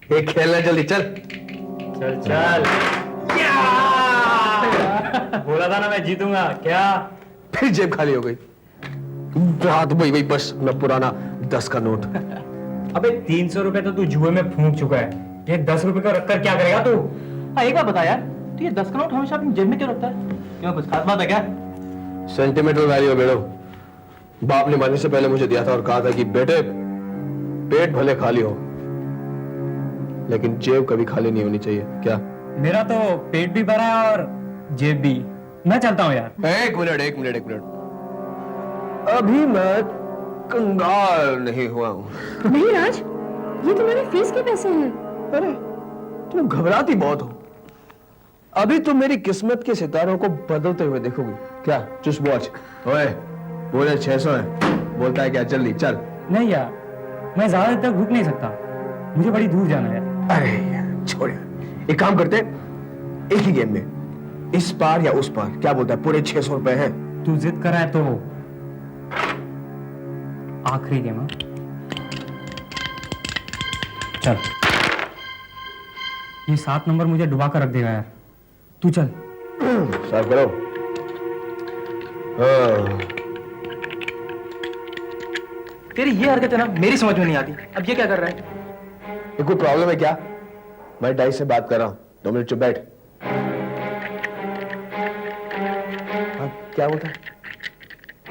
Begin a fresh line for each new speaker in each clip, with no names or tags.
एक खेलना, जल्दी चल।
चल चल। बोला था ना मैं जीतूंगा। क्या
फिर जेब खाली हो गई। रात वही वही बस अपना पुराना 10 का नोट।
अबे 300 रुपए तो तू जुए में फूंक चुका है, ये 10 रुपए का रखकर क्या करेगा तू?
हाँ, एक बात बता यार, तू ये 10 का नोट हमेशा अपनी जेब में क्यों रखता है? क्यों, कुछ खास बात है क्या?
सेंटिमेंटल वैल्यू बेड़ो। बाप ने मरने से पहले मुझे दिया था और कहा था कि बेटे पेट भले खाली हो लेकिन जेब कभी खाली नहीं होनी चाहिए। क्या?
मेरा तो पेट भी भरा है और जेब भी। मैं चलता हूँ यार।
एक मिनट एक मिनट एक मिनट, अभी मैं कंगाल नहीं हुआ हूं।
नहीं राज, ये तुम्हारी फीस के पैसे हैं।
अरे तुम घबराती बहुत हो। अभी तुम मेरी किस्मत के सितारों को बदलते हुए देखोगी। क्या? Just watch. ओए पूरे 600 है। बोलता है क्या? जल्दी चल।
नहीं यार, मैं ज्यादा देर तक रुक नहीं सकता, मुझे बड़ी दूर जाना है।
अरे यार छोड़ यार, एक काम करते एक ही गेम में, इस पार या उस पार। क्या बोलता है? पूरे 600 रुपए हैं।
तू जिद कर रहा है तो आखिरी गेम। हाँ? चल, ये 7 नंबर मुझे डुबा कर रख देगा यार। तू चल।
साफ करो।
तेरी ये हरकत है ना, मेरी समझ में नहीं आती। अब ये क्या कर रहा है?
ये कोई प्रॉब्लम है क्या? मैं डाइस से बात कर रहा हूं। 2 मिनट चुप बैठ। क्या बोलता है?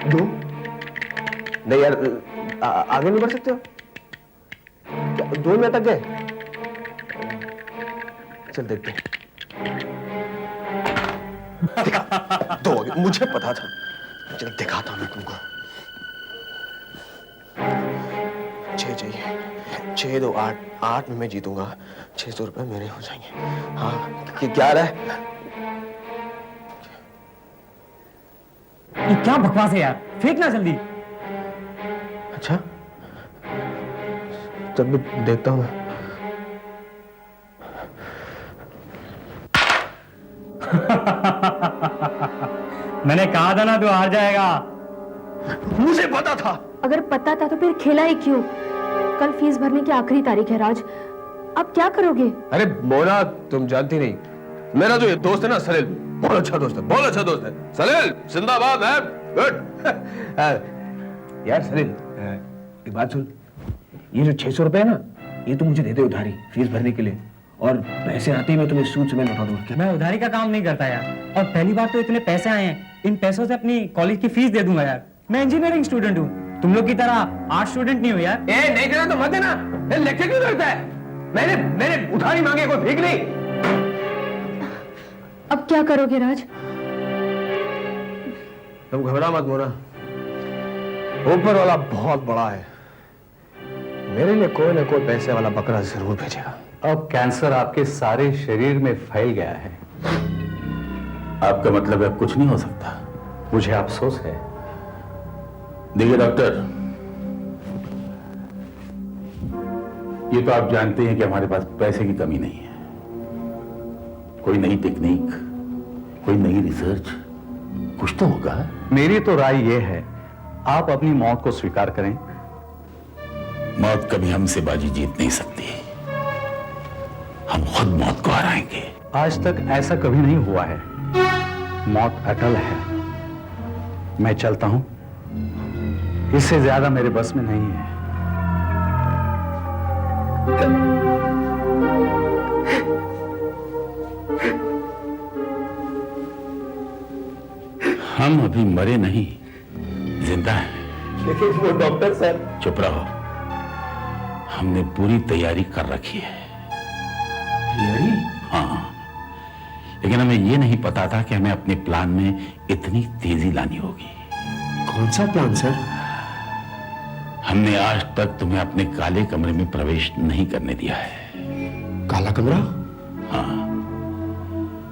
2? नहीं यार, आगे नहीं बढ़ सकते हो क्या? 2 में अटक गए? चल देखते हैं। दो, मुझे पता था। चल दिखाता हूं मैं तुमको। 6 चाहिए। 6 2 8, 8 में मैं जीतूंगा। 600 रुपए मेरे हो जाएंगे। हाँ क्या रहा है?
ये क्या बकवास है यार, फेंकना जल्दी।
अच्छा तब भी देखता हूं।
मैंने कहा था ना तू हार जाएगा।
मुझे पता था।
अगर पता था तो फिर खेला ही क्यों? कल फीस भरने की आखिरी तारीख है राज, अब क्या करोगे?
अरे मोना, तुम जानती नहीं, मेरा जो ये दोस्त है ना सलील, बहुत अच्छा दोस्त है, बहुत अच्छा दोस्त है। सलील जिंदाबाद है। गुड। यार सलील, एक बात सुन। ये जो 600 रुपए है ना, ये तुम मुझे दे दे उधारी फीस भरने के लिए, और पैसे आते ही मैं तुम्हें सूद से लौटा दूंगा। क्या?
मैं उधारी का काम नहीं करता यार, और पहली बार तो इतने पैसे आए हैं, इन पैसों से अपनी कॉलेज की फीस दे दूंगा यार। मैं इंजीनियरिंग स्टूडेंट हूँ, तुम लोग की तरह आर्ट स्टूडेंट नहीं हो यार।
नहीं देना तो मत देना। लेक्चर क्यों करता है? मैंने उधारी मांगे, कोई भीख नहीं।
अब क्या करोगे राज?
तुम घबरा मत मोना, ऊपर वाला बहुत बड़ा है, मेरे लिए कोई ना कोई पैसे वाला बकरा जरूर भेजेगा।
अब कैंसर आपके सारे शरीर में फैल गया है। आपका मतलब अब कुछ नहीं हो सकता। मुझे अफसोस है। देखिए डॉक्टर, ये तो आप जानते हैं कि हमारे पास पैसे की कमी नहीं है। कोई नई टेक्निक, कोई नई रिसर्च, कुछ तो होगा।
मेरी तो राय यह है, आप अपनी मौत को स्वीकार करें।
मौत कभी हमसे बाजी जीत नहीं सकती, हम खुद मौत को हराएंगे।
आज तक ऐसा कभी नहीं हुआ है। मौत अटल है। मैं चलता हूं, इससे ज्यादा मेरे बस में नहीं है।
हम अभी मरे नहीं, जिंदा हैं।
लेकिन वो डॉक्टर साहब।
चुप रहो, हमने पूरी तैयारी कर रखी है।
तैयारी?
हाँ, लेकिन हमें यह नहीं पता था कि हमें अपने प्लान में इतनी तेजी लानी होगी।
कौन सा प्लान सर?
हमने आज तक तुम्हें अपने काले कमरे में प्रवेश नहीं करने दिया है।
काला कमरा?
हाँ,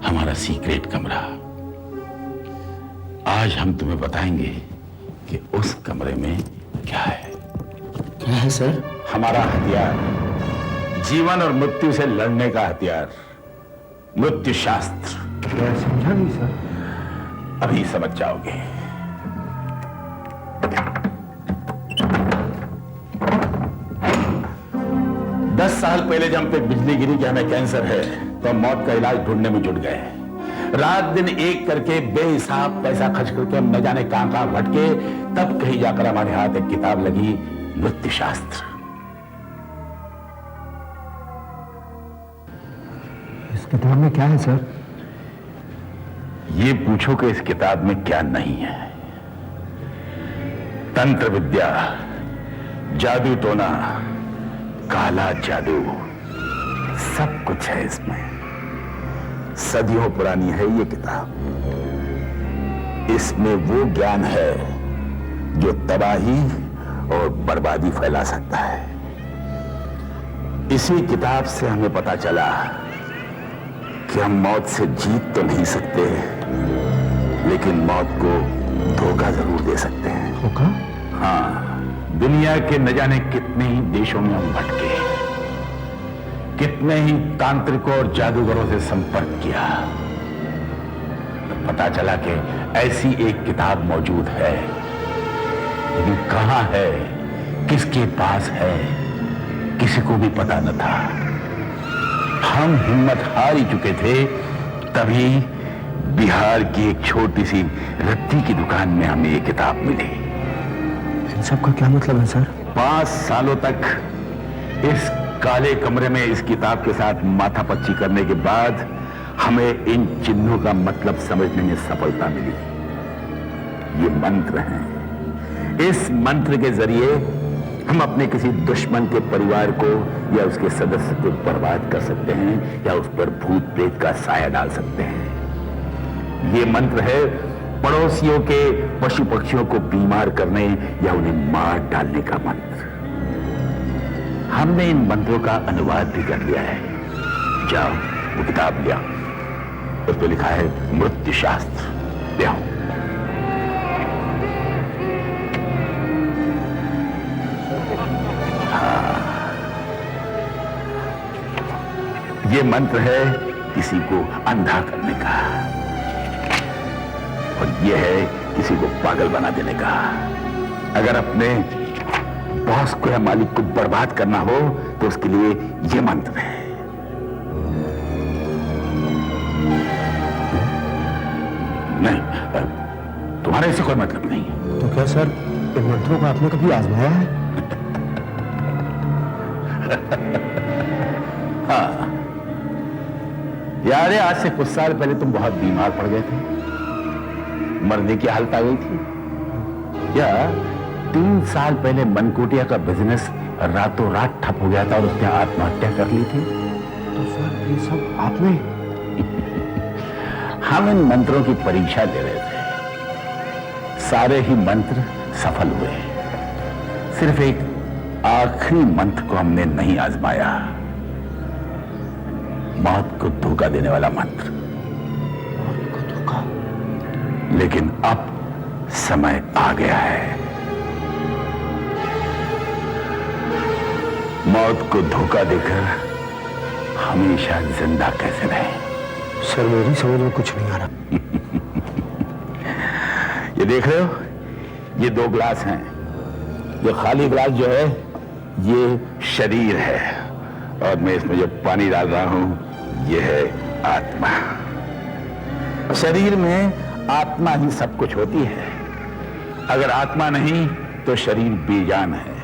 हमारा सीक्रेट कमरा। आज हम तुम्हें बताएंगे कि उस कमरे में क्या है।
क्या है सर?
हमारा हथियार, जीवन और मृत्यु से लड़ने का हथियार, मृत्यु शास्त्र।
मैं समझा नहीं सर।
अभी समझ जाओगे। 10 साल पहले जब हम पे बिजली गिरी कि हमें कैंसर है, तो हम मौत का इलाज ढूंढने में जुट गए। रात दिन एक करके बेहिसाब पैसा खर्च करके हम न जाने कहां कहां भटके, तब कहीं जाकर हमारे हाथ एक किताब लगी, मृत्यु शास्त्र।
इस किताब में क्या है सर?
ये पूछो कि इस किताब में क्या नहीं है। तंत्र विद्या, जादू टोना, काला जादू, सब कुछ है इसमें। सदियों पुरानी है ये किताब। इसमें वो ज्ञान है जो तबाही और बर्बादी फैला सकता है। इसी किताब से हमें पता चला कि हम मौत से जीत तो नहीं सकते, लेकिन मौत को धोखा जरूर दे सकते हैं।
धोखा?
हाँ, दुनिया के न जाने कितने ही देशों में हम भटके, कितने ही तांत्रिकों और जादूगरों से संपर्क किया, तो पता चला कि ऐसी एक किताब मौजूद है, लेकिन कहां है, किसके पास है, किसी को भी पता न था। हम हिम्मत हार ही चुके थे, तभी बिहार की एक छोटी सी रत्ती की दुकान में हमें ये किताब मिली।
इन सब का क्या मतलब है सर?
5 सालों तक इस काले कमरे में इस किताब के साथ माथापच्ची करने के बाद हमें इन चिन्हों का मतलब समझने में सफलता मिली। ये मंत्र हैं। इस मंत्र के जरिए हम अपने किसी दुश्मन के परिवार को या उसके सदस्य को बर्बाद कर सकते हैं, या उस पर भूत प्रेत का साया डाल सकते हैं। ये मंत्र है पड़ोसियों के पशु पक्षियों को बीमार करने या उन्हें मार डालने का मंत्र। हमने इन मंत्रों का अनुवाद भी कर लिया है। जाओ वो किताब ले आओ, उस पर लिखा है मृत्यु शास्त्र। ले आओ। ये मंत्र है किसी को अंधा करने का, और ये है किसी को पागल बना देने का। अगर अपने बॉस को या मालिक को बर्बाद करना हो तो उसके लिए ये मंत्र है। नहीं, तुम्हारा इससे कोई मतलब नहीं है।
तो क्या सर इन मंत्रों को आपने कभी आजमाया है?
हाँ यार, आज से कुछ साल पहले तुम बहुत बीमार पड़ गए थे, मरने की हालत आ गई थी। या 3 साल पहले मनकोटिया का बिजनेस रातों रात ठप हो गया था और उसने आत्महत्या कर ली थी।
तो सर ये सब आपने?
हम इन मंत्रों की परीक्षा ले रहे थे। सारे ही मंत्र सफल हुए, सिर्फ एक आखिरी मंत्र को हमने नहीं आजमाया, मौत को धोखा देने वाला मंत्र।
मौत को धोखा?
लेकिन अब समय आ गया है। मौत को धोखा देकर हमेशा जिंदा कैसे रहे?
सर मेरी समझ में कुछ नहीं आ रहा।
ये देख रहे हो, ये 2 ग्लास हैं। ये खाली ग्लास जो है ये शरीर है, और मैं इसमें जो पानी डाल रहा हूं ये है आत्मा। शरीर में आत्मा ही सब कुछ होती है। अगर आत्मा नहीं तो शरीर बेजान है।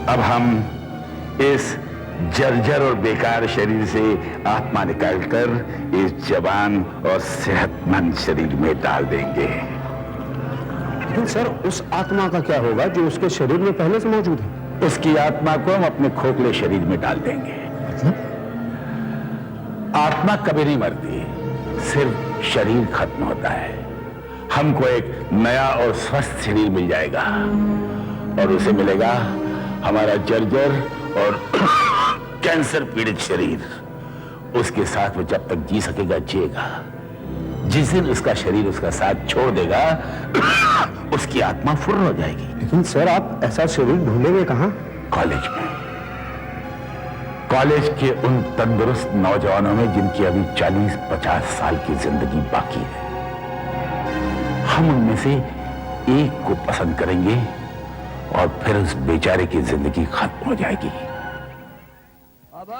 अब हम इस जर्जर और बेकार शरीर से आत्मा निकालकर इस जवान और सेहतमंद शरीर में डाल देंगे।
लेकिन सर उस आत्मा का क्या होगा जो उसके शरीर में पहले से मौजूद है?
उसकी आत्मा को हम अपने खोखले शरीर में डाल देंगे।
मतलब?
आत्मा कभी नहीं मरती, सिर्फ शरीर खत्म होता है। हमको एक नया और स्वस्थ शरीर मिल जाएगा, और उसे मिलेगा हमारा जर्जर और कैंसर पीड़ित शरीर। उसके साथ वो जब तक जी सकेगा जिएगा। जिस दिन उसका शरीर उसका साथ छोड़ देगा उसकी आत्मा फुर्र हो जाएगी।
लेकिन सर आप ऐसा शरीर ढूंढेंगे कहां?
कॉलेज में। कॉलेज के उन तंदुरुस्त नौजवानों में जिनकी अभी 40-50 साल की जिंदगी बाकी है। हम उनमें से एक को पसंद करेंगे और फिर उस बेचारे की जिंदगी खत्म हो जाएगी। यही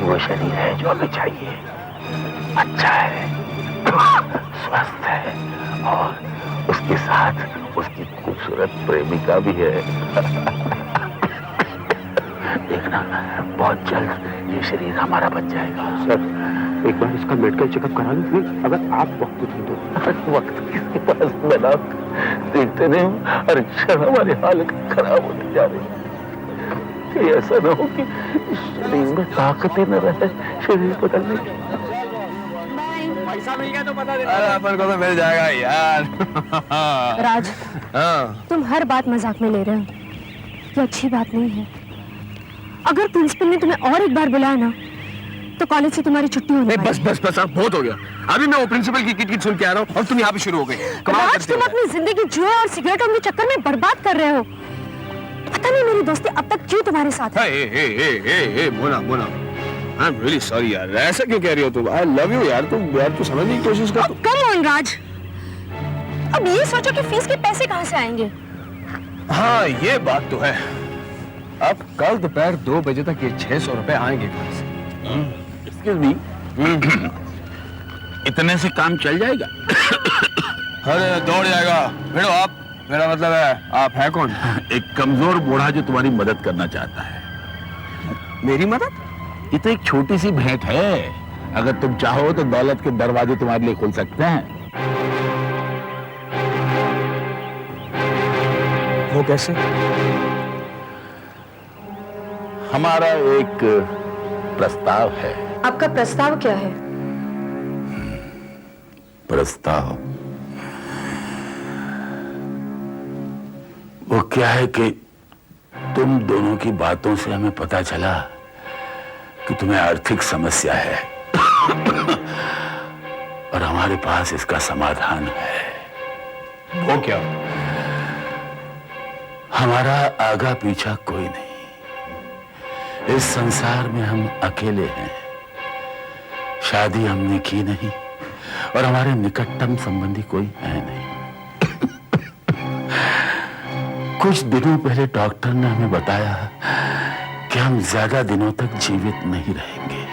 वो शरीर है जो हमें चाहिए। अच्छा है, स्वस्थ है और उसके साथ उसकी खूबसूरत प्रेमिका भी है। देखना, बहुत जल्द ये शरीर हमारा बच जाएगा।
सर, एक बार इसका मेडिकल चेकअप करा लीजिए, अगर आप वक्त दे दो।
वक्त किसके पास मैडम, देखते नहीं हो हर क्षण हमारी हालत खराब होती जा रही है। कि ऐसा ना हो कि शरीर में ताकत ही न रहे शरीर बदलने की।
पैसा मिल गया तो बता देना।
अरे अपन को तो मिल जाएगा यार।
राज,
हाँ।
तुम हर बात मजाक में ले रहे हो, ये अच्छी बात नहीं है। अगर प्रिंसिपल ने तुम्हें और एक बार बुलाया ना तो कॉलेज से तुम्हारी छुट्टी होने
नहीं,
वाली
बस बस बस, अब बहुत हो गया। अभी मैं वो प्रिंसिपल की किट सुन के आ रहा हूँ और तुम यहाँ पे शुरू हो गई। कमाल
राज,
करते
तुम
हो।
अपनी जिंदगी जुए और सिगरेटों के चक्कर में बर्बाद कर रहे हो। पता नहीं मेरी दोस्ती अब तक क्यों तुम्हारे साथ है।
Hey Mona Mona, I am really sorry यार, ऐसा क्यों कह रही हो तुम? आई लव यू यार, तू समझने की कोशिश कर।
कम ऑन राज, अब ये सोचो कि फीस के पैसे कहाँ से आएंगे।
हाँ, ये बात तो है। अब कल दोपहर 2 बजे तक ये 600 रुपए आएंगे कहाँ से?
Excuse me, इतने से काम चल जाएगा?
अरे दौड़ जाएगा। भिड़ो आप, मेरा मतलब है आप हैं कौन?
एक कमजोर बूढ़ा जो तुम्हारी मदद करना चाहता है।
मेरी मदद?
ये तो एक छोटी सी भेंट है। अगर तुम चाहो तो दौलत के दरवाजे तुम्हारे लिए खुल सकते हैं।
वो कैसे?
हमारा एक प्रस्ताव है।
आपका प्रस्ताव क्या है?
प्रस्ताव वो क्या है कि तुम दोनों की बातों से हमें पता चला कि तुम्हें आर्थिक समस्या है और हमारे पास इसका समाधान है।
वो क्या?
हमारा आगा पीछा कोई नहीं, इस संसार में हम अकेले हैं। शादी हमने की नहीं और हमारे निकटतम संबंधी कोई है नहीं। कुछ दिनों पहले डॉक्टर ने हमें बताया कि हम ज्यादा दिनों तक जीवित नहीं रहेंगे।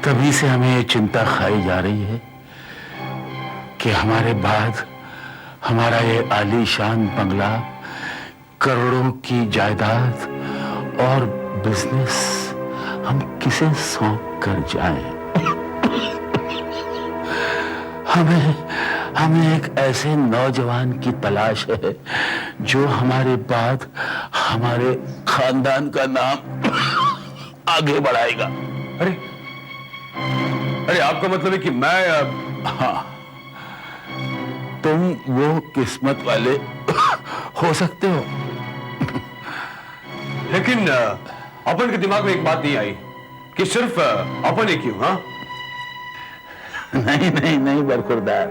तभी से हमें ये चिंता खाई जा रही है कि हमारे बाद हमारा ये आलीशान बंगला, करोड़ों की जायदाद और बिजनेस हम किसे सौंप कर जाएं? हमें एक ऐसे नौजवान की तलाश है जो हमारे बाद हमारे खानदान का नाम आगे बढ़ाएगा।
अरे आपका मतलब है कि मैं
हाँ, तुम वो किस्मत वाले हो सकते हो।
लेकिन अपन के दिमाग में एक बात नहीं आई कि सिर्फ अपन ही क्यों? हाँ,
नहीं नहीं नहीं बरखुरदार,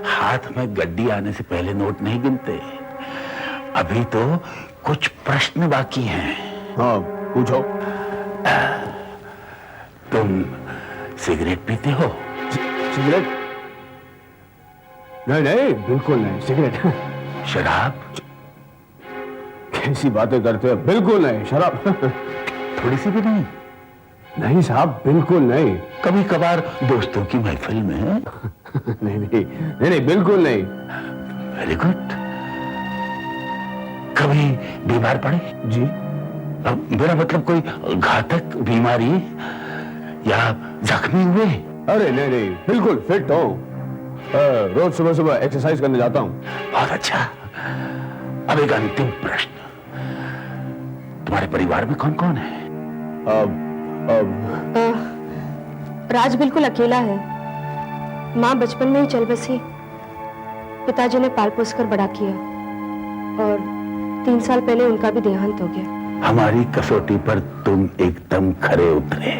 हाथ में गड्डी आने से पहले नोट नहीं गिनते। अभी तो कुछ प्रश्न बाकी हैं।
हाँ पूछो।
तुम सिगरेट पीते हो?
सिगरेट? नहीं नहीं, बिल्कुल नहीं। सिगरेट?
शराब?
कैसी बातें करते हो? बिल्कुल नहीं। शराब
थोड़ी सी भी नहीं?
नहीं साहब, बिल्कुल नहीं।
कभी कभार दोस्तों की महफिल में?
नहीं नहीं नहीं नहीं, बिल्कुल नहीं।
Very good. कभी बीमार पड़े?
जी?
अब मेरा मतलब कोई घातक बीमारी या जख्मी हुए?
अरे नहीं नहीं, बिल्कुल फिट हो। रोज सुबह सुबह एक्सरसाइज करने जाता हूँ।
बहुत अच्छा। अब एक अंतिम प्रश्न, तुम्हारे परिवार में कौन कौन है?
राज बिल्कुल अकेला है। माँ बचपन में ही चल बसी, पिताजी ने पाल पोस कर बड़ा किया और 3 साल पहले उनका भी देहांत हो गया।
हमारी कसौटी पर तुम एकदम खरे उतरे।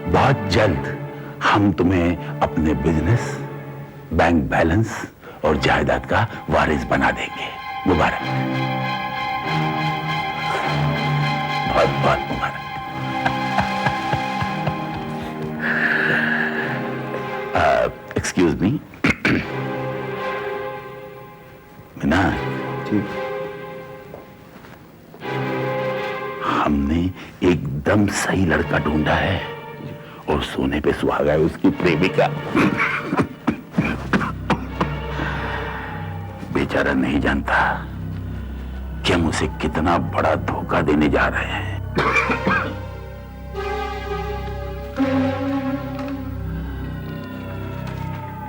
बहुत जल्द हम तुम्हें अपने बिजनेस, बैंक बैलेंस और जायदाद का वारिस बना देंगे। मुबारक, बहुत बहुत मुबारक। एक्सक्यूज मी मीना, हमने एकदम सही लड़का ढूंढा है और सोने पे सुहागा है उसकी प्रेमिका। बेचारा नहीं जानता कि हम उसे कितना बड़ा धोखा देने जा रहे हैं।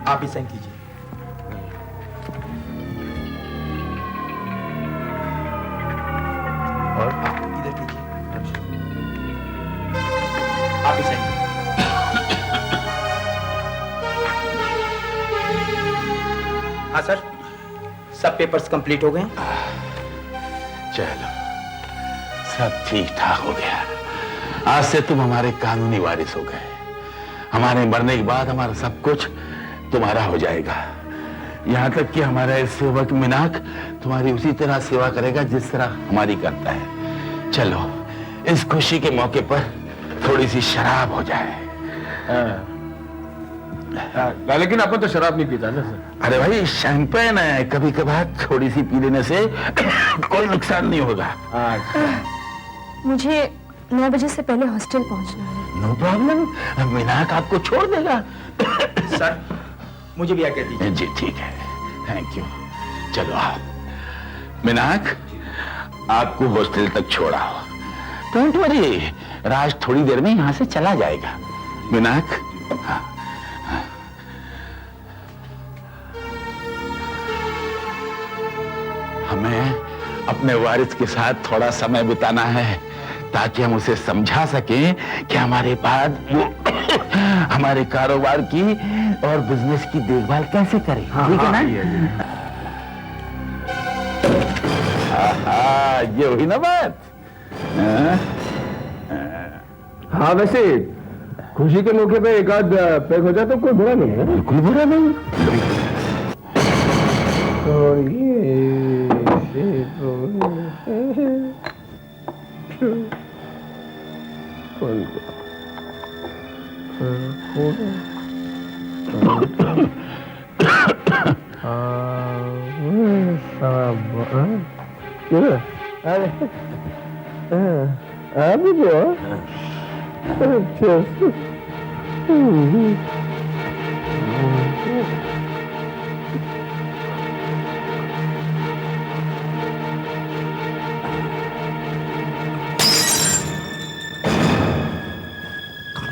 आप ही साइन कीजिए। और इधर कीजिए। आप ही साइन कीजिए। हाँ सर, सब पेपर्स कंप्लीट हो गए।
चलो, सब ठीक ठाक हो गया। आज से तुम हमारे कानूनी वारिस हो गए। हमारे मरने के बाद हमारा सब कुछ तुम्हारा हो जाएगा। यहां तक कि हमारा इस सेवक मिनाक तुम्हारी उसी तरह सेवा करेगा जिस तरह हमारी करता है। चलो, इस खुशी के मौके पर थोड़ी सी शराब हो जाए।
लेकिन अपन तो शराब नहीं पीता ना सर।
अरे भाई, शैंपेन है, कभी कभार थोड़ी सी पी लेने से कोई नुकसान नहीं होगा।
मुझे 9 बजे से पहले हॉस्टल पहुंचना है।
नो प्रॉब्लम, मिनाक आपको छोड़ देगा।
सर, मुझे भी आज्ञा दीजिए।
जी ठीक है, थैंक यू। चलो आओ। मिनाक, आपको हॉस्टल तक छोड़ा। डोंट वरी, राज थोड़ी देर में यहां से चला जाएगा। मिनाक, हाँ। हमें अपने वारिस के साथ थोड़ा समय बिताना है ताकि हम उसे समझा सकें कि हमारे बाद वो हमारे कारोबार की और बिजनेस की देखभाल कैसे करें। ठीक है ना? ये हुई ना बात।
हाँ, वैसे खुशी के मौके पे एक आध पैक हो जाए तो कोई बुरा नहीं है।
बिल्कुल बुरा नहीं।
और ये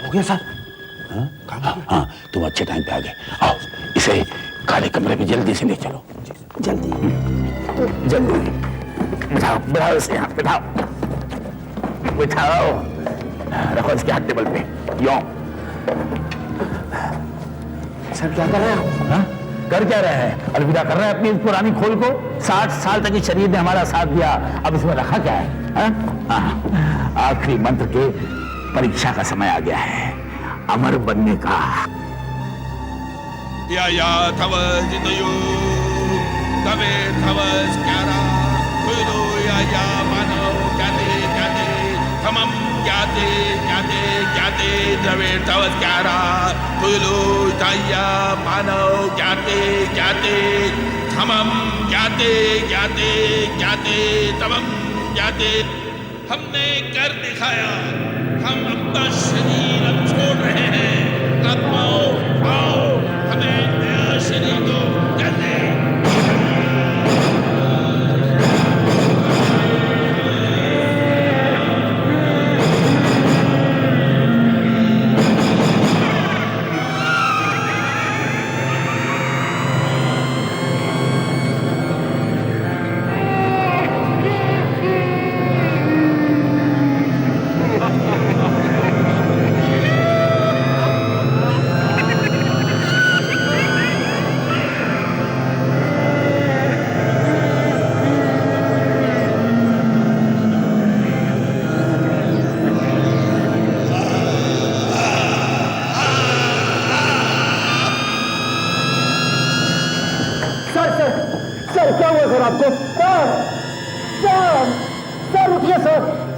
हो गया सर। हाँ, तुम अच्छे टाइम पे आ गए। आओ, इसे काले कमरे में जल्दी से ले चलो। जल्दी जल्दी बिठाओ, बिठाओ इसे यहाँ, बिठाओ बिठाओ। रखो इसके हाथ टेबल पे। यो
सर, क्या कर रहे हैं आप?
हाँ? कर क्या रहे हैं? अलविदा कर रहे हैं अपनी इस पुरानी खोल को। 60 साल तक इस शरीर ने हमारा साथ दिया, अब इसमें रखा क्या है? हाँ? आखिरी मंत्र के परीक्षा का समय आ गया है, अमर बनने का।
या थव जितयो तवे थव स्क्यारा कुलो या मानो ज्ञाते ज्ञाते थमम ज्ञाते ज्ञाते ज्ञाते तवे थव स्क्यारा कुलो या मानो ज्ञाते ज्ञाते थमम ज्ञाते ज्ञाते ज्ञाते तमम ज्ञाते। हमने कर दिखाया, हम अपना शरीर अब छोड़ रहे हैं। अब आओ, हमें नया शरीर दो, जल्दी।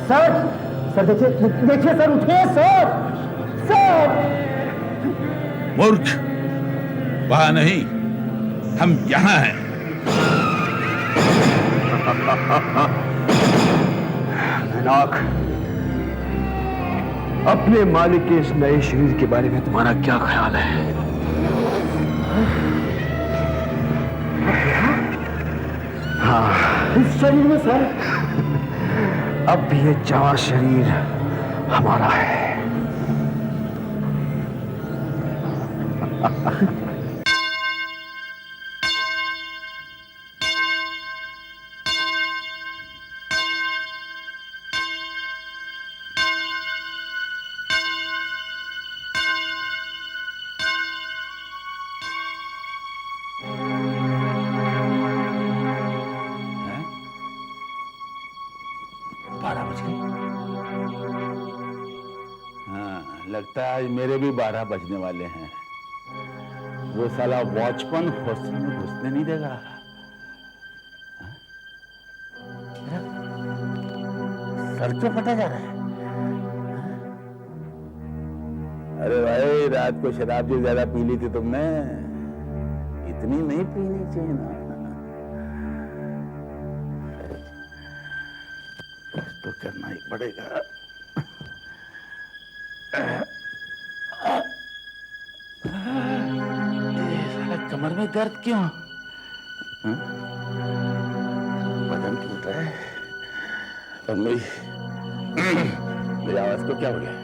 सर देखिए सर, उठिए सर, सर।
मूर्ख, वहां नहीं, हम यहां हैं।
नाक, अपने मालिक के इस नए शरीर के बारे में तुम्हारा क्या ख्याल है? हाँ,
इस शरीर में सर,
अब भी ये जवां शरीर हमारा है।
लगता है आज मेरे भी 12 बजने वाले हैं। वो साला वॉचमैन हॉस्टल में घुसने नहीं देगा। सर क्यों फटा जा रहा है? अरे भाई, रात को शराब जो ज्यादा पी ली थी तुमने, इतनी नहीं पीनी चाहिए ना। कुछ तो करना ही पड़ेगा। कमर में दर्द क्यों? बदन टूट रहा है और मेरी आवाज को क्या हो गया?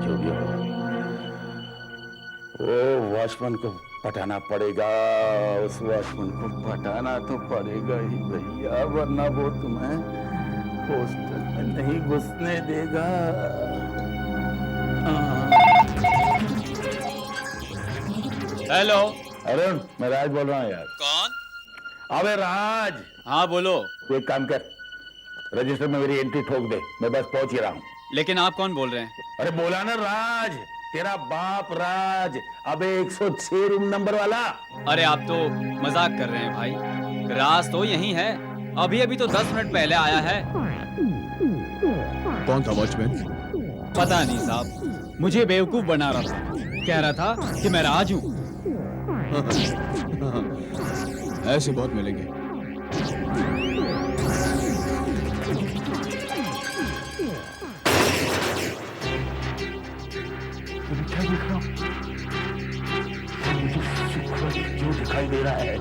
जो भी हो, वो वॉचमैन को पटाना पड़ेगा। उस वॉचमैन को पटाना तो पड़ेगा ही भैया, वरना वो तुम्हें हॉस्टल में नहीं घुसने देगा।
हेलो
अरुण, मैं राज बोल रहा हूँ यार।
कौन?
अबे राज।
हाँ बोलो।
तू एक काम कर, रजिस्टर में मेरी एंट्री ठोक दे, मैं बस पहुंच ही रहा हूँ।
लेकिन आप कौन बोल रहे हैं?
अरे बोला ना राज, तेरा बाप राज। अबे 106 रूम नंबर वाला।
अरे आप तो मजाक कर रहे हैं भाई, राज तो यही है, अभी अभी तो 10 मिनट पहले आया है।
कौन था वॉचमैन?
पता नहीं साहब, मुझे बेवकूफ बना रहा था, कह रहा था कि मैं राज हूँ।
ऐसे बहुत मिलेंगे।
क्या देख रहा हूँ? मुझे सुख जो दिखाई दे रहा है,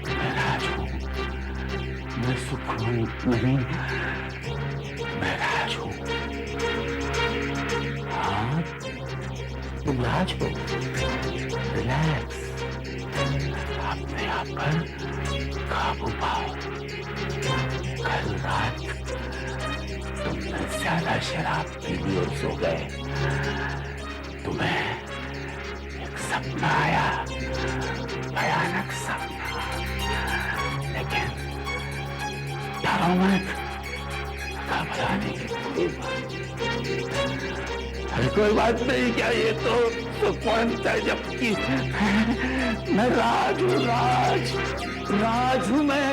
मैं राज हूँ। मैं सुख नहीं, मैं राज हूँ। हाँ, तुम राज हो। रिलैक्स, अपने आप पर काबू पाओ। कल रात तुमने ज्यादा शराब पी ली और सो गए। तुम्हें एक सपना आया, भयानक सपना, लेकिन डरो मत, घबराने की कोई बात नहीं। क्या ये तो पॉइंट है, जबकि मैं राज हूँ, राज हूँ मैं।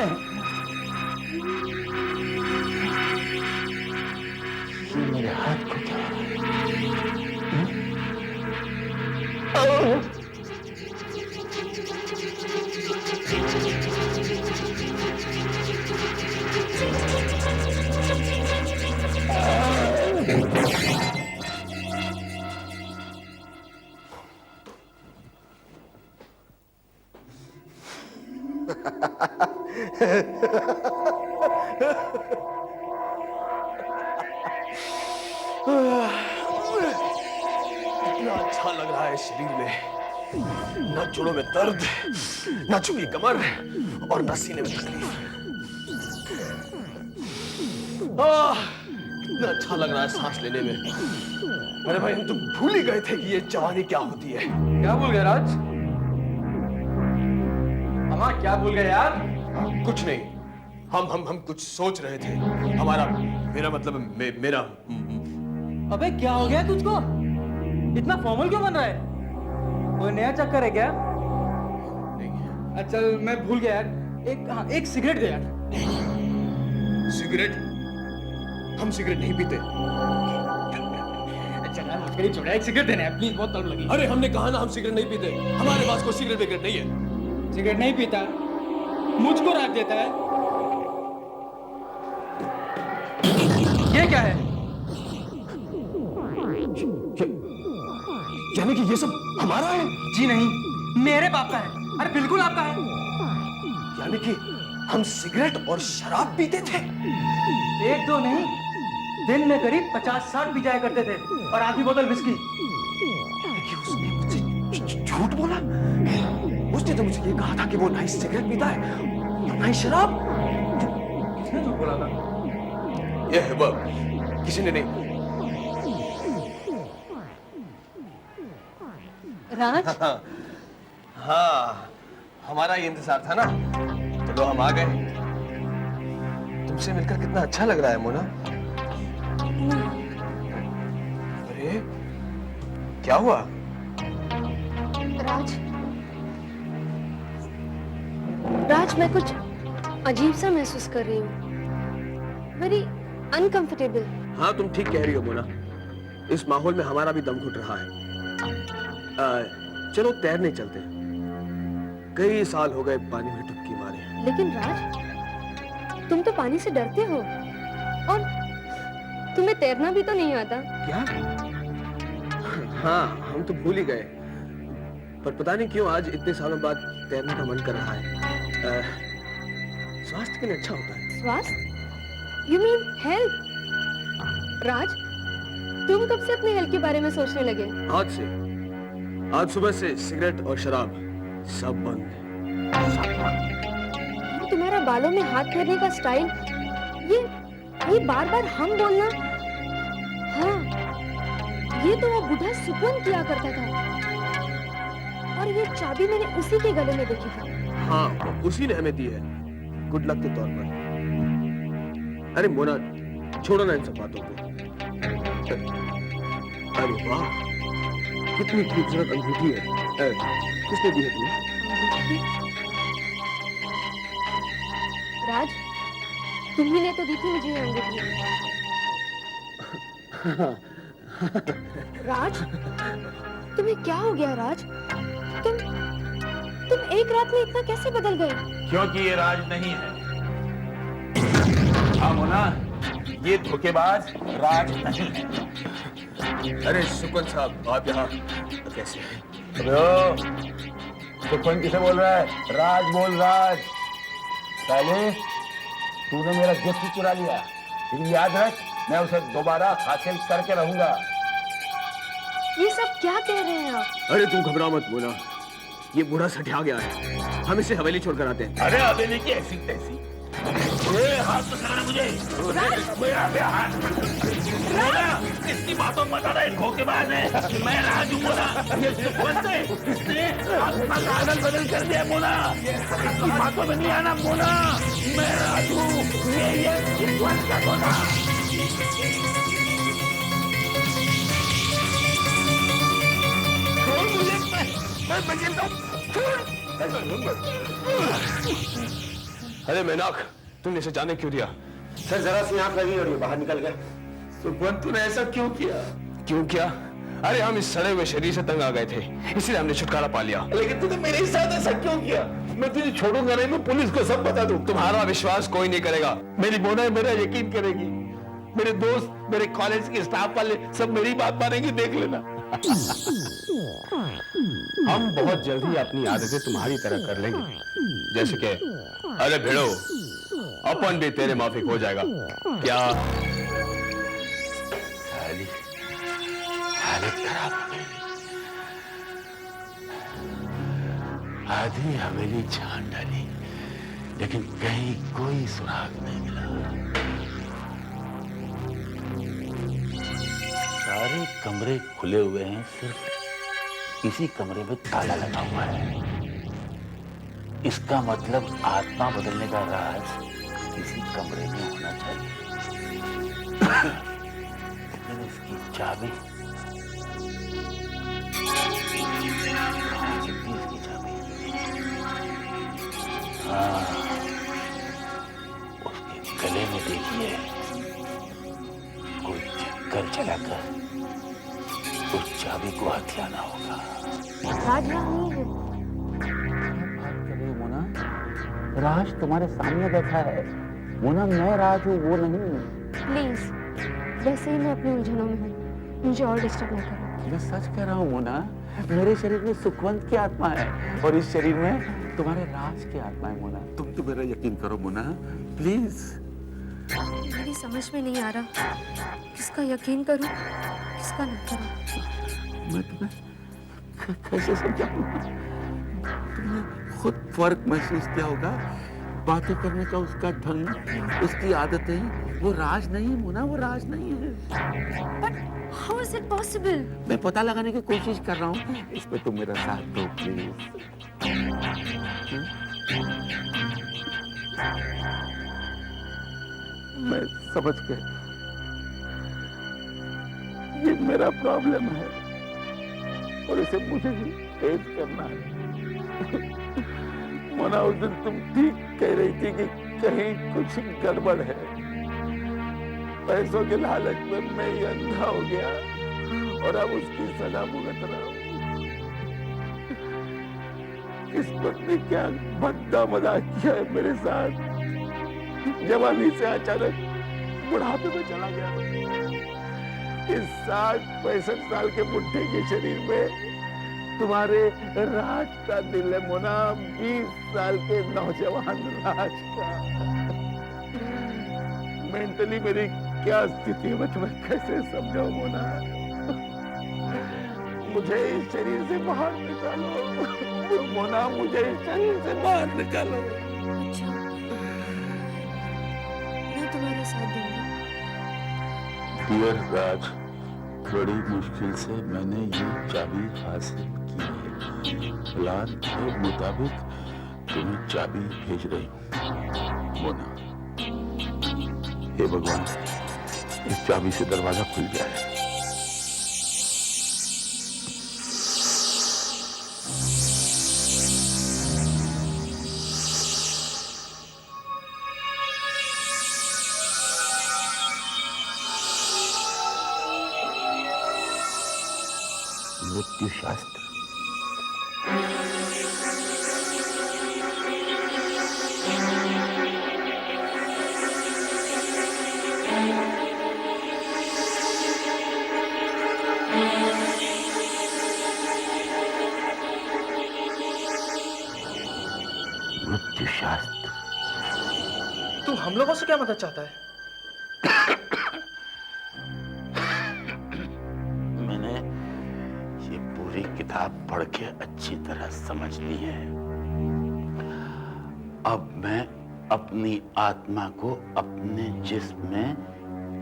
ये मेरे हाथ को क्या हो रहा है?
इतना अच्छा लग रहा है शरीर में, न जोड़ों में दर्द, न झुकी कमर और न सीने में तकलीफ। कितना अच्छा लग रहा है सांस लेने में। अरे भाई, हम तो भूल ही गए थे कि ये जवानी क्या होती है।
क्या भूल गए राज? हमारा क्या भूल गए यार?
कुछ नहीं, हम कुछ सोच रहे थे। हमारा, मेरा मतलब मेरा।
अबे क्या हो गया तुझको? इतना फॉर्मल क्यों बन रहा है? कोई नया चक्कर है क्या?
नहीं।
अच्छा मैं भूल गया यार, एक सिगरेट दे यार।
सिगरेट? हम सिगरेट नहीं पीते।
चला मस्करी छोड़ा, एक सिगरेट देना है प्लीज, बहुत तलब लगी।
अरे हमने कहा ना हम सिगरेट नहीं पीते, हमारे पास कोई सिगरेट विगरेट नहीं है।
सिगरेट नहीं पीता, मुझको राख देता है। ये क्या है?
यानी कि ये सब हमारा है?
जी नहीं, मेरे बाप का है। अरे बिल्कुल आपका है।
यानी कि हम सिगरेट और शराब पीते थे?
एक दो नहीं, दिन में करीब 50-60 पी जाया करते थे, और आधी बोतल विस्की।
कि उसने मुझसे झूठ बोला? उसने तो मुझे ये कहा था कि वो ना ही सिगरेट पीता है और ना ही शराब।
किसने झूठ बोला था?
ये है वो, किसी ने नहीं।
राज,
हाँ, हमारा ये इंतजार था ना, चलो हम आ गए। तुमसे मिलकर कितना अच्छा लग रहा है मोना। अरे क्या हुआ?
राज, राज, मैं कुछ अजीब सा महसूस कर रही हूँ। Very uncomfortable.
हाँ तुम ठीक कह रही हो मोना, इस माहौल में हमारा भी दम घुट रहा है। चलो तैरने चलते हैं, कई साल हो गए पानी में डुबकी मारे।
लेकिन राज, तुम तो पानी से डरते हो, और तुम्हें तैरना भी तो नहीं आता।
क्या? हाँ हम तो भूल ही गए, पर पता नहीं क्यों आज इतने सालों बाद तैरने का मन कर रहा है। स्वास्थ्य के लिए अच्छा होता है।
स्वास्थ्य? You mean health? राज, तुम कब से अपने हेल्थ के बारे में सोचने लगे?
आज से, आज सुबह से सिगरेट और शराब सब बंद।
तुम्हारा बालों में हाथ फेरने का स्टाइल, ये बार बार हम बोलना, हाँ, ये तो वो बूढ़ा सुकून किया करता था, और ये चाबी मैंने उसी के गले में देखी थी।
हाँ उसी ने हमें दी है, गुड लक के तौर पर। अरे मोना छोड़ो ना इन सब बातों को। अरे वाह, कितनी खूबसूरत अंगूठी है। किसने दी है तुम्हें?
राज, तुम्ही ने तो दी थी मुझे ये अंगूठी। राज, तुम्हें क्या हो गया राज? तुम एक रात में इतना कैसे बदल गए?
क्योंकि ये राज नहीं है। हाँ मोना, ये धोखेबाज राज नहीं है।
अरे सुकन साहब, आप यहाँ कैसे हैं?
सुपन किसे बोल रहा है? राज बोल, राज। पहले तूने मेरा गिफ्ट चुरा लिया, लेकिन याद रख मैं उसे दोबारा हासिल करके रहूंगा।
ये सब क्या कह रहे हैं आप?
अरे तुम घबरा मत मोना, ये बूढ़ा सठिया गया है, हम इसे हवेली छोड़कर आते हैं।
अरे हवेली की ऐसी तैसी। हाथ तो लगा मुझे, मेरा हाथ। इसकी बातों में बता रहा है धोखेबाज है। मैं राजू बोला, ये सुपन से इसने अपना कागज बदल कर दिया बोला। इसकी बातों में नहीं आना बोला। मैं राजू, ये सुपन का बोला।
अरे मैनाक, तुमने इसे जाने क्यों दिया?
सर जरा सी आंख लगी और ये बाहर निकल गया। सुपन तूने ऐसा क्यों किया?
क्यों किया? अरे हम इस सड़े हुए शरीर से तंग आ गए थे, इसलिए हमने छुटकारा पा लिया।
लेकिन तूने मेरे साथ ऐसा क्यों किया? मैं तुझे छोड़ूंगा नहीं, मैं पुलिस को सब बता दूं।
तुम्हारा विश्वास कोई नहीं करेगा।
मेरी मोना मेरा यकीन करेगी, मेरे दोस्त, मेरे कॉलेज के स्टाफ वाले सब मेरी बात मानेंगे, देख लेना।
हम बहुत जल्दी अपनी आदतें तुम्हारी तरह कर लेंगे, जैसे कि अरे भिड़ो, अपन भी तेरे माफिक हो जाएगा क्या?
हालत खराब हो गई। आधी हवेली छान डाली, लेकिन कहीं कोई सुराग नहीं मिला। सारे कमरे खुले हुए हैं, सिर्फ इसी कमरे में ताला लगा हुआ है। इसका मतलब आत्मा बदलने का राज इसी कमरे में होना चाहिए। लेकिन इसकी चाबी, इसकी चाबी, हाँ, उसके गले में देखिए, कोई चक्कर चलाकर उस चाबी को हथियाना होगा।
राज यहाँ नहीं है।
बात कर रही हो मोना? राज तुम्हारे सामने बैठा है। मोना, मैं राज हूँ, वो नहीं।
प्लीज, वैसे ही मैं अपनी उलझनों में हूँ, मुझे और डिस्टर्ब ना करो।
मैं सच कह रहा हूँ मोना, मेरे शरीर में सुखवंत की आत्मा है और इस शरीर में तुम्हारे राज की आत्मा है। मोना, तुम तो मेरा यकीन करो मोना, प्लीज।
मेरी समझ में नहीं आ रहा किसका यकीन करूं, किसका ना करूं।
मैं तुम्हें कैसे समझाऊं? तुमने खुद फर्क महसूस किया होगा। बातें करने का उसका ढंग, उसकी आदतें, वो राज नहीं है मोना, वो राज नहीं है।
But how is it possible?
मैं पता लगाने की कोशिश कर रहा हूँ, इसमें तुम मेरा साथ दो प्लीज। मैं समझ गया, ये मेरा प्रॉब्लम है और इसे मुझे ही फेस करना है। मोना, उस दिन तुम ठीक कह रही थी कि कहीं कुछ गड़बड़ है। पैसों के लालच में मैं ही अंधा हो गया और अब उसकी सजा भुगत रहा हूँ। किस्मत ने क्या भद्दा मजाक किया है मेरे साथ। जवानी से अचानक बुढ़ापे में चला गया। इस 60-65 साल के बुढ़े के शरीर में तुम्हारे राज का दिल है मोना, 20 साल के नौजवान राज का। मेंटली मेरी क्या स्थिति है, मैं तुम्हें कैसे समझाऊं मोना? मुझे इस शरीर से बाहर निकालो मोना, मुझे इस शरीर से बाहर निकालो।
अच्छा, मैं तुम्हारा साथ दूंगी।
डियर राज, बड़ी मुश्किल से मैंने ये चाबी हासिल की है। प्लान के मुताबिक तुम्हें चाबी भेज रही हूँ मोना। हे भगवान, इस चाबी से दरवाजा खुल जाए। मृत्यु शास्त्र। मृत्यु शास्त्र।
तू हम लोगों से क्या मदद चाहता है?
मैंने ये पूरी किताब पढ़ के अच्छी तरह समझ ली है। अब मैं अपनी आत्मा को अपने जिस्म में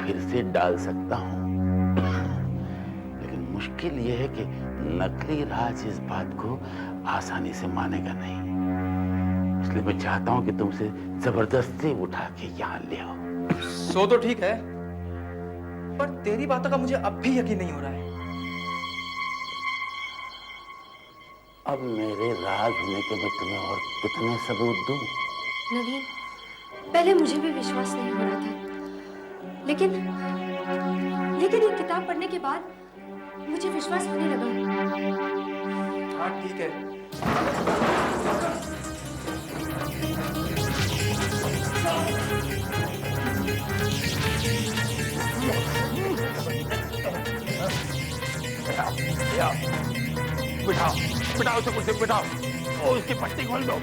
फिर से डाल सकता हूँ। लेकिन मुश्किल ये है कि नकली राज इस बात को आसानी से मानेगा नहीं। इसलिए मैं चाहता हूँ कि तुमसे जबरदस्ती उठा के यहाँ ले आओ।
सो तो ठीक है, पर तेरी बातों का मुझे अब भी यकीन नहीं हो रहा है।
अब मेरे राज होने के मैं तुम्हें और कितने सबूत दूं?
नवीन, पहले मुझे भी विश्वास नहीं हो रहा था, लेकिन ये किताब पढ़ने के बाद मुझे विश्वास होने लगा।
हाँ ठीक है।
बिठाओ, बिठाओ उसे कुर्सी पे बिठाओ और उसकी पट्टी खोल दो।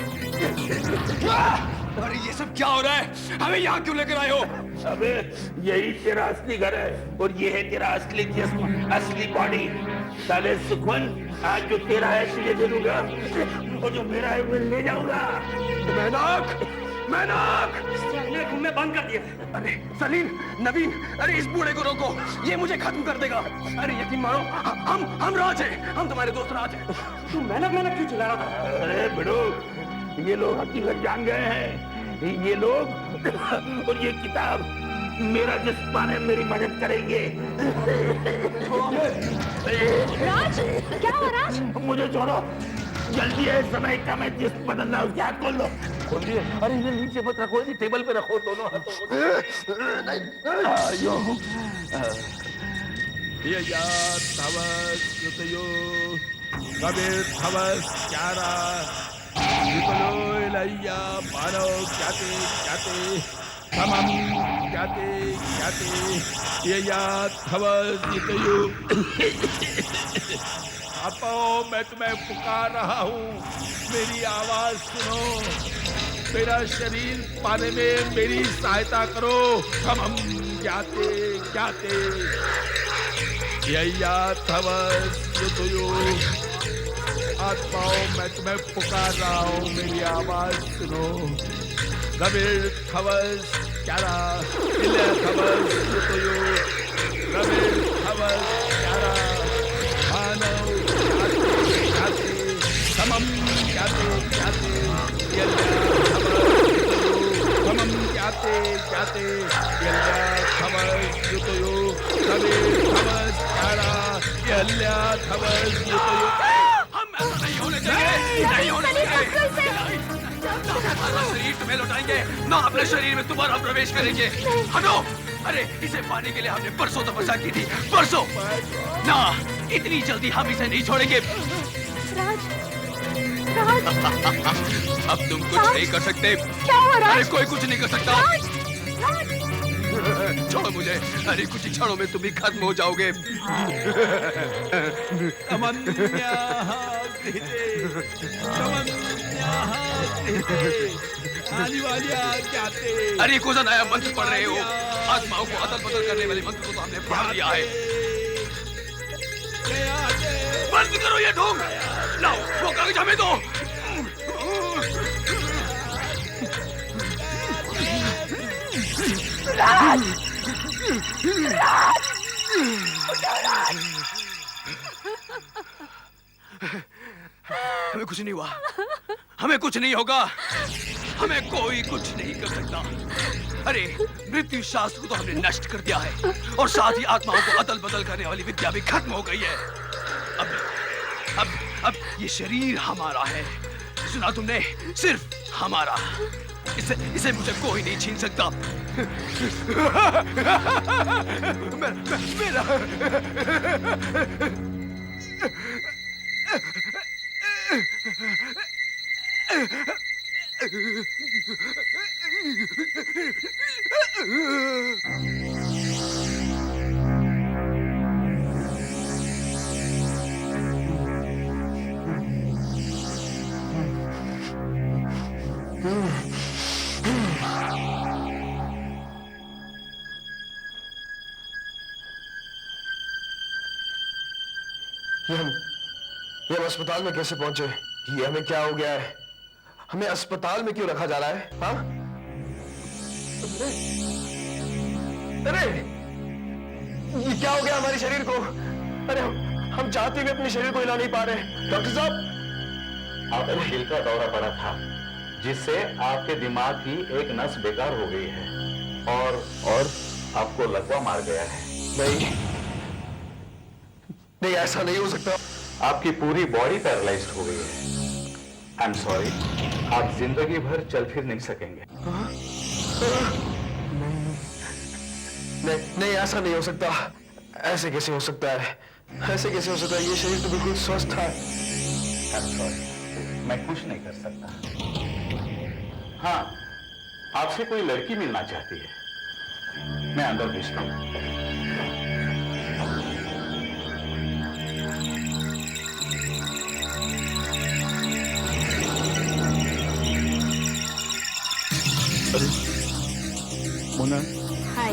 अरे ये सब क्या हो रहा है? हमें यहाँ क्यों लेकर आए हो?
अबे यही तेरा असली घर है और ये है तेरा असली जिस्म, असली बॉडी। साले सुखवंत, आज जो तेरा है तुझे दे दूंगा और जो मेरा है मैं ले जाऊंगा।
मेहनाक, मेहनाक!
घूमने बंद कर दिया।
अरे सलीम, नवीन, अरे इस बूढ़े को रोको, ये मुझे खत्म कर देगा। अरे यकीन मानो, हम राज हैं, हम तुम्हारे दोस्त राज हैं।
तू मेहनत क्यों चिल्ला रहा था?
अरे बिड़ो, ये लोग हकीकत जान गए हैं। ये लोग और ये किताब मेरा जिस्म पाने में मेरी मदद करेंगे।
राज, क्या हुआ राज?
मुझे छोड़ो, जल्दी है, समय का मैं जिस्म बदलना, उसके हाथ खोल दो। खोल दिए। अरे इन्हें नीचे मत रखो, इन्हें टेबल पे रखो दोनों हाथों को।
यया तवस युतयो कबीर तवस क्यारा विपलो लैया पारो क्याते क्याते समम क्याते क्याते यया तवस युतयो। आपो मैं तुम्हें पुकार रहा हूँ, मेरी आवाज सुनो, मेरा शरीर पाने में मेरी सहायता करो। समम क्याते क्याते यया तवस युतयो। आत्माओं मैं तुम्हें पुकार रहा हूँ, मेरी आवाज सुनो। गबीर थवस क्यारा इले थवस युतयो। गबीर थवस क्यारा मानव क्याते समम क्याते क्याते यया समम क्याते क्याते यल्या थवस युतयो। गबीर थवस क्यारा यल्या थवस युतयो। हम ऐसा नहीं होने देंगे, नहीं होने देंगे। हमारा शरीर तुम्हें लौटाएंगे, ना अपने शरीर में तुम्हारा प्रवेश करेंगे। हटो। अरे इसे पाने के लिए हमने परसों तपस्या की थी, परसों ना, इतनी जल्दी हम इसे नहीं छोड़ेंगे।
राज, राज,
अब तुम कुछ नहीं कर सकते।
क्या हुआ राज?
अरे कोई कुछ नहीं कर सकता।
राज, राज।
छोड़ो मुझे, अरे कुछ ही क्षणों में तुम भी खत्म हो जाओगे। अरे कौन सा नया मंत्र पढ़ रहे हो? आत्माओं को अदल बदल करने वाले मंत्र को तो हमने पढ़ लिया है। बंद करो ये ढोंग, लाओ वो कागज हमें दो।
राज,
हमें कुछ नहीं हुआ, हमें कुछ नहीं होगा, हमें कोई कुछ नहीं कर सकता। अरे मृत्यु शास्त्र को तो हमने नष्ट कर दिया है और साथ ही आत्माओं को अदल बदल करने वाली विद्या भी खत्म हो गई है। अब ये शरीर हमारा है, सुना तुमने? सिर्फ हमारा। इसे मुझे कोई नहीं छीन सकता। मेरा
ये हम अस्पताल में कैसे पहुंचे? ये हमें क्या हो गया है? हमें अस्पताल में क्यों रखा जा रहा है? हाँ? अरे ये क्या हो गया हमारे शरीर को? अरे हम चाहते हुए अपने शरीर को हिला नहीं पा रहे। डॉक्टर साहब,
आपको दिल का दौरा पड़ा था, जिससे आपके दिमाग की एक नस बेकार हो गई है और आपको लकवा मार गया है।
नहीं, ऐसा नहीं हो सकता।
आपकी पूरी बॉडी पैरालाइज्ड हो गई है। आई एम सॉरी, आप जिंदगी भर चल फिर नहीं सकेंगे।
नहीं, ऐसा नहीं हो सकता। ऐसे कैसे हो सकता है? ऐसे कैसे हो सकता है? ये शरीर तो बिल्कुल स्वस्थ है।
आई एम सॉरी, मैं कुछ नहीं कर सकता। हाँ, आपसे कोई लड़की मिलना चाहती है, मैं अंदर भेजता हूँ।
मोना,
हाय,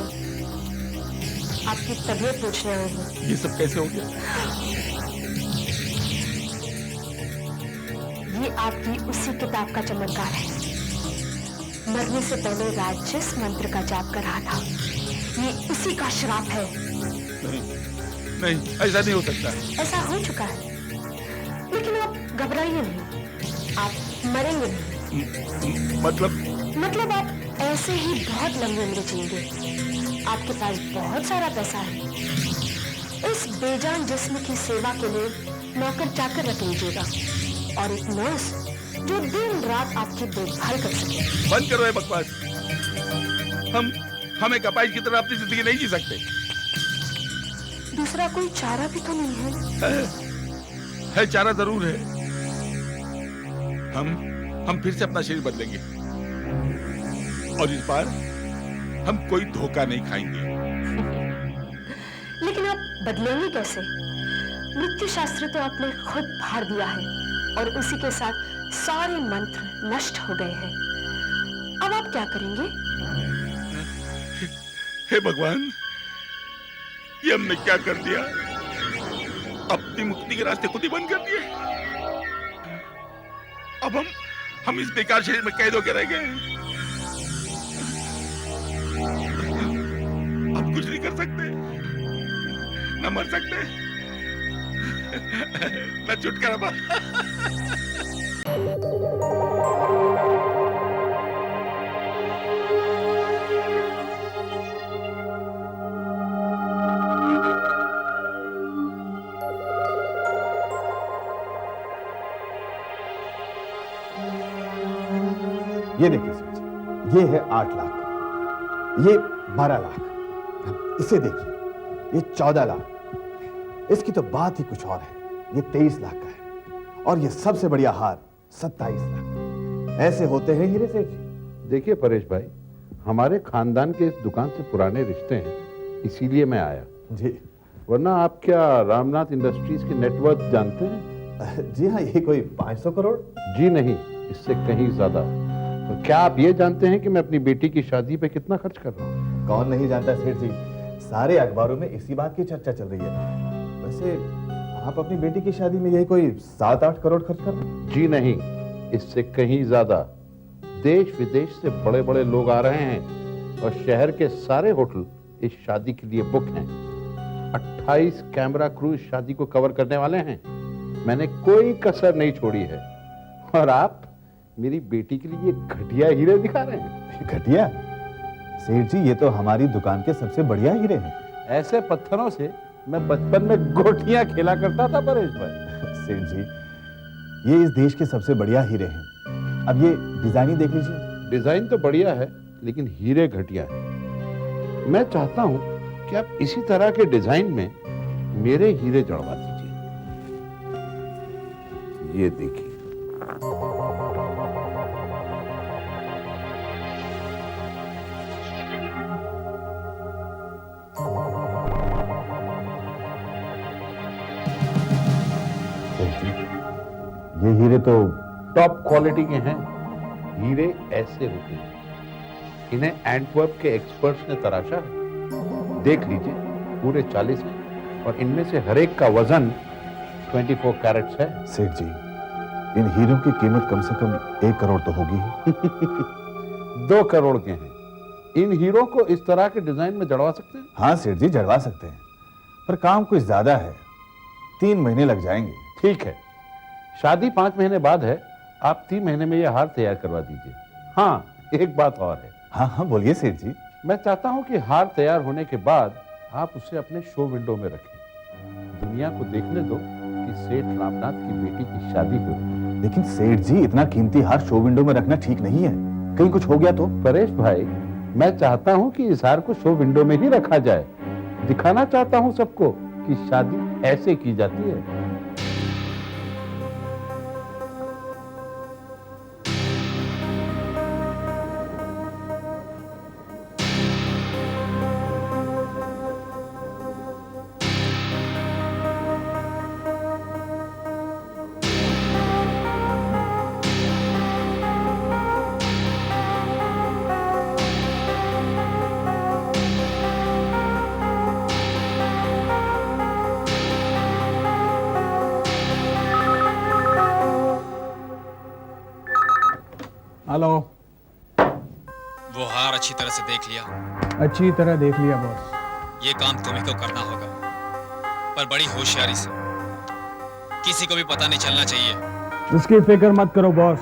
आपकी तबीयत पूछने आई हूँ।
ये सब कैसे हो गया?
ये आपकी उसी किताब का चमत्कार है। मरने से पहले राज जिस मंत्र का जाप कर रहा था, ये उसी का श्राप है।
नहीं, ऐसा नहीं हो सकता।
ऐसा हो चुका है, लेकिन आप घबराइए नहीं, आप मरेंगे नहीं।
मतलब
आप ऐसे ही बहुत लंबी उम्र जिएंगे। आपके पास बहुत सारा पैसा है। इस बेजान जिस्म की सेवा के लिए नौकर चाकर रख लीजिएगा और एक नर्स जो दिन रात आपकी देखभाल कर सके।
बंद करो ये बकवास। हम एक अपाहिज की तरह अपनी जिंदगी नहीं जी सकते।
दूसरा कोई चारा भी तो नहीं
है चारा जरूर है। हम फिर से अपना शरीर बदलेंगे और इस बार हम कोई धोखा नहीं खाएंगे।
लेकिन आप बदलेंगे कैसे? मृत्यु शास्त्र तो आपने खुद फाड़ दिया है और उसी के साथ सारे मंत्र नष्ट हो गए हैं। अब आप क्या करेंगे?
हे भगवान, ये हमने क्या कर दिया? अपनी मुक्ति के रास्ते खुद ही बंद कर दिए। अब हम इस बेकार शरीर में कैद होकर रह गए। अब कुछ नहीं कर सकते, न मर सकते, न छुटकारा पा।
ये देखिए सर, ये है 8 लाख, ये 12 लाख, इसे देखिए, ये 14 लाख, इसकी तो बात ही कुछ और है, ये 23 लाख का है, और ये सबसे बढ़िया हार 27 लाख। ऐसे होते हैं हीरे सेठ जी।
देखिए परेश भाई, हमारे खानदान के इस दुकान से पुराने रिश्ते हैं, इसीलिए मैं आया
जी।
वरना आप क्या रामनाथ इंडस्ट्रीज की नेटवर्थ जानते हैं?
जी हाँ, ये कोई 500 करोड़?
जी नहीं, इससे कहीं ज्यादा। तो क्या आप ये जानते हैं कि मैं अपनी बेटी की शादी पे कितना खर्च कर रहा हूँ?
कौन नहीं जानता सेठ जी, सारे अखबारों में इसी बात की चर्चा चल रही है। वैसे आप अपनी बेटी की शादी में यही कोई 7-8 करोड़ खर्च कर रहे हैं?
जी नहीं, इससे कहीं ज्यादा। देश विदेश से बड़े बड़े लोग आ रहे हैं और शहर के सारे होटल इस शादी के लिए बुक हैं। 28 कैमरा क्रू इस शादी को कवर करने वाले हैं। मैंने कोई कसर नहीं छोड़ी है। और आप मेरी बेटी के लिए घटिया हीरे दिखा रहे हैं।
घटिया? सेठ जी, ये तो हमारी दुकान के सबसे बढ़िया हीरे हैं।
ऐसे पत्थरों से मैं बचपन में गोटियां खेला करता था परेश भाई।
सेठ जी, ये इस देश के सबसे बढ़िया हीरे हैं। अब ये डिजाइन ही देख लीजिए।
डिजाइन तो बढ़िया है, लेकिन हीरे घटिया है। मैं चाहता हूं कि आप इसी तरह के डिजाइन में मेरे हीरे जड़वा दीजिए। ये देखिए।
ये हीरे तो
टॉप क्वालिटी के हैं। हीरे ऐसे होते हैं, इन्हें एंटवर्प के एक्सपर्ट्स ने तराशा है। देख लीजिए, पूरे 40 हैं और इनमें से हर एक का वजन 24 कैरेट्स है।
सेठ जी, इन हीरों की कीमत कम से कम 1 करोड़ तो होगी ही।
2 करोड़ के हैं। इन हीरों को इस तरह के डिजाइन में जड़वा सकते हैं?
हाँ सेठ जी, जड़वा सकते हैं, पर काम कुछ ज्यादा है। 3 महीने लग जाएंगे।
ठीक है, शादी 5 महीने बाद है। आप 3 महीने में यह हार तैयार करवा दीजिए। हाँ, एक बात और है।
हाँ हाँ, बोलिए सेठ जी।
मैं चाहता हूं कि हार तैयार होने के बाद आप उसे अपने शो विंडो में रखें। दुनिया को देखने दो कि सेठ रामनाथ की बेटी की शादी हो।
लेकिन सेठ जी, इतना कीमती हार शो विंडो में रखना ठीक नहीं है। कहीं कुछ हो गया तो?
परेश भाई, मैं चाहता हूं कि इस हार को शो विंडो में ही रखा जाए। दिखाना चाहता हूं सबको कि शादी ऐसे की जाती है।
हेलो।
वो हार अच्छी तरह से देख लिया?
अच्छी तरह देख लिया बॉस।
ये काम तुम्ही को करना होगा, पर बड़ी होशियारी से। किसी को भी पता नहीं चलना चाहिए।
उसकी फिक्र मत करो बॉस,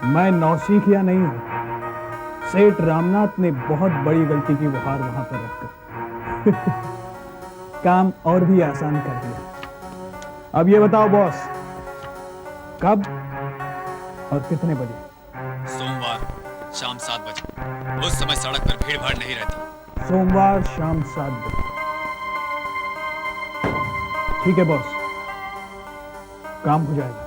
मैं नौसिखिया नहीं हूं। सेठ रामनाथ ने बहुत बड़ी गलती की वो हार वहां पर रखकर काम और भी आसान कर दिया। अब ये बताओ बॉस, कब और कितने बजे?
सोमवार शाम 7 बजे। उस समय सड़क पर भीड़ भाड़ नहीं रहती।
सोमवार शाम 7 बजे। ठीक है बॉस, काम हो जाएगा।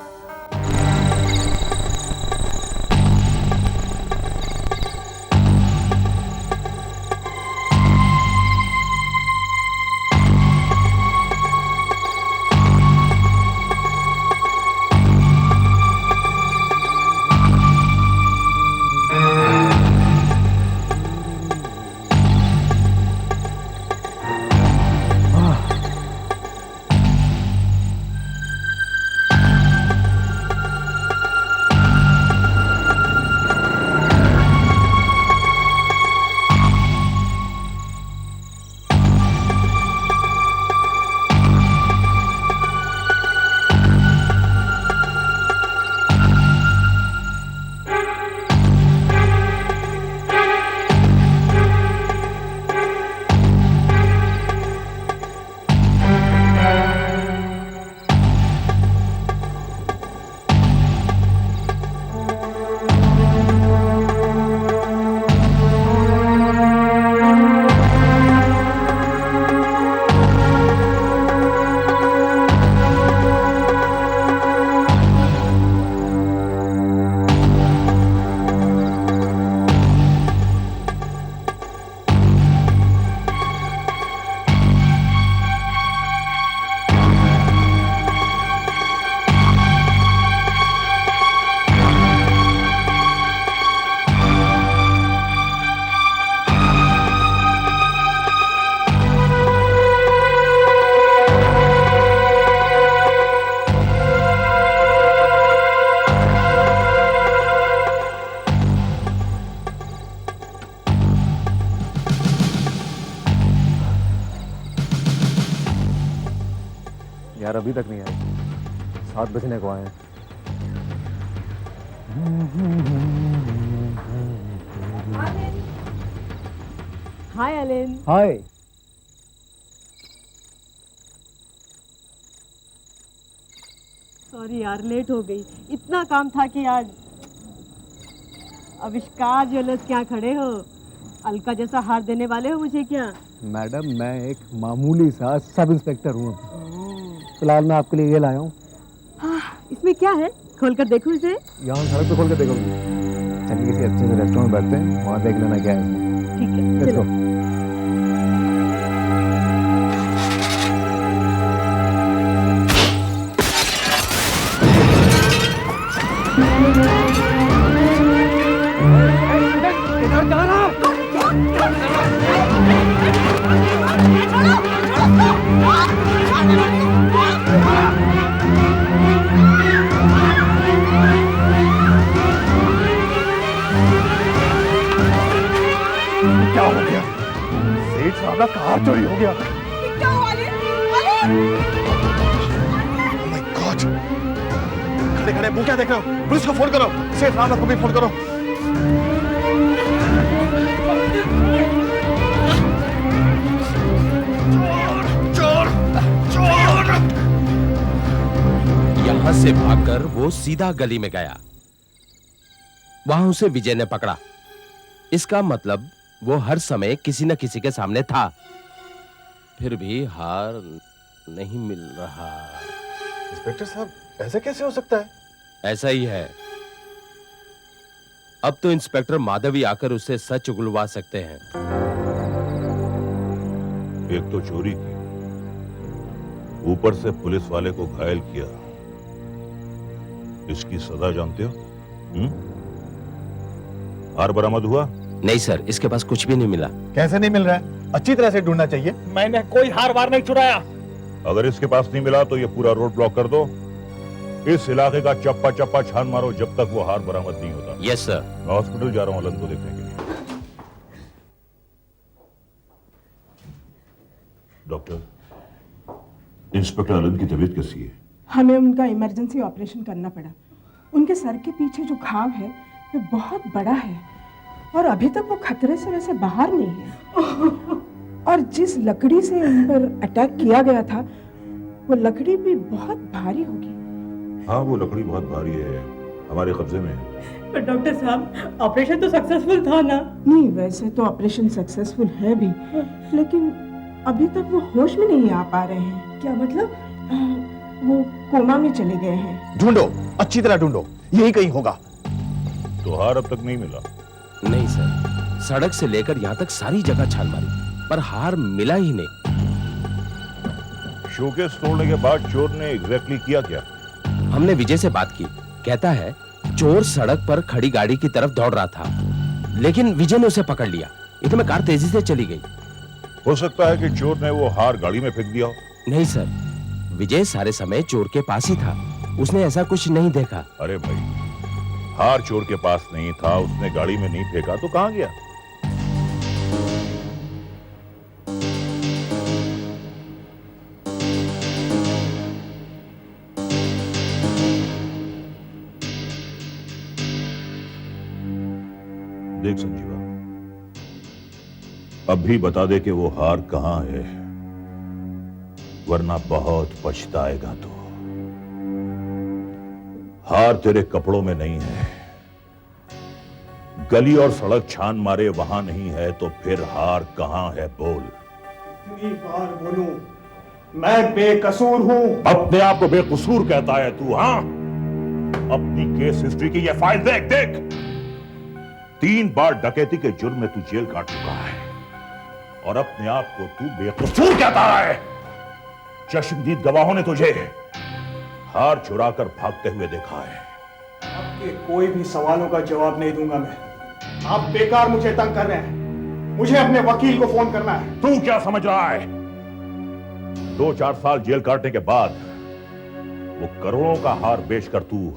यार अभी तक नहीं आए, 7 बजने को आए हैं।
हाय एलेन।
हाय।
सॉरी यार, लेट हो गई। इतना काम था कि आज। आविष्कार ज्वेलर्स क्या खड़े हो? अलका जैसा हार देने वाले हो मुझे क्या?
मैडम मैं एक मामूली सा सब इंस्पेक्टर हूँ। फिलहाल मैं आपके लिए ये लाया हूँ।
इसमें क्या है? खोलकर देखूं इसे।
यहाँ सड़क पे खोल के देखोगे। चलिए किसी अच्छे से रेस्टोरेंट में बैठते हैं, वहाँ देख लेना क्या है इसमें।
ठीक है,
Let's
चलो।
go। क्या हो गया? सेठ साहब का कार चोरी हो गया।
क्या हुआ
Oh my God! खड़े खड़े मुंह क्या देख रहे हो? पुलिस को फोन करो, सेठ रावत को भी फोन करो।
चोर चोर।
यहां से भागकर वो सीधा गली में गया। वहां उसे विजय ने पकड़ा। इसका मतलब वो हर समय किसी न किसी के सामने था। फिर भी हार नहीं मिल रहा।
इंस्पेक्टर साहब, ऐसे कैसे हो सकता है?
ऐसा ही है। अब तो इंस्पेक्टर माधवी आकर उसे सच उगलवा सकते हैं।
एक तो चोरी की, ऊपर से पुलिस वाले को घायल किया। इसकी सजा जानते हो? हार बरामद हुआ?
नहीं सर, इसके पास कुछ भी नहीं मिला।
कैसे नहीं मिल रहा है? अच्छी तरह से ढूंढना चाहिए।
मैंने कोई हार वार नहीं चुराया।
अगर इसके पास नहीं मिला तो ये पूरा रोड ब्लॉक कर दो। इस इलाके का चप्पा चप्पा छान मारो जब तक वो हार बरामद नहीं होता।
Yes sir.
मैं हॉस्पिटल जा रहा हूं अलन को देखने के लिए। डॉक्टर, इंस्पेक्टर अलन की तबीयत कैसी है?
हमें उनका इमरजेंसी ऑपरेशन करना पड़ा। उनके सर के पीछे जो घाव है वो बहुत बड़ा है और अभी तक वो खतरे से वैसे बाहर नहीं है। और जिस लकड़ी से उन पर अटैक किया गया था वो लकड़ी भी बहुत भारी होगी।
हाँ, वो लकड़ी बहुत भारी है।
हमारे कब्जे में है।
पर डॉक्टर साहब ऑपरेशन तो सक्सेसफुल था ना?
नहीं, वैसे तो ऑपरेशन सक्सेसफुल है भी, लेकिन अभी तक वो होश में नहीं आ पा रहे हैं।
क्या मतलब?
वो कोमा में चले गए हैं।
ढूंढो, अच्छी तरह ढूंढो, यही कहीं होगा।
तो हार अब तक नहीं मिला?
नहीं सर, सड़क से लेकर यहाँ तक सारी जगह छान मारी, पर हार मिला ही नहीं।
शोकेस तोड़ने के बाद चोर ने एग्जैक्टली किया क्या?
हमने विजय से बात की, कहता है चोर सड़क पर खड़ी गाड़ी की तरफ दौड़ रहा था, लेकिन विजय ने उसे पकड़ लिया। इतने में कार तेजी से चली गई।
हो सकता है कि चोर ने वो हार गाड़ी में फेंक दिया हो।
नहीं सर, विजय सारे समय चोर के पास ही था, उसने ऐसा कुछ नहीं देखा।
अरे भाई, हार चोर के पास नहीं था, उसने गाड़ी में नहीं फेंका तो कहां गया? देख संजीवा, अब भी बता दे कि वो हार कहां है, वरना बहुत पछताएगा तू। हार तेरे कपड़ों में नहीं है, गली और सड़क छान मारे वहां नहीं है, तो फिर हार कहां है? बोल।
कितनी बार बोलूं, मैं बेकसूर हूं।
अपने आप को बेकसूर कहता है तू? हाँ, अपनी केस हिस्ट्री की ये फाइल देख देख। 3 बार डकैती के जुर्म में तू जेल काट चुका है और अपने आप को तू बेकसूर कहता है। चश्मदीद गवाहों ने तुझे हार चुराकर भागते हुए देखा है।
आपके कोई भी सवालों का जवाब नहीं दूंगा मैं। आप बेकार मुझे तंग कर रहे हैं। मुझे अपने वकील को फोन करना है।
तू क्या समझ रहा है? 2-4 साल जेल काटने के बाद वो करोड़ों का हार बेचकर तू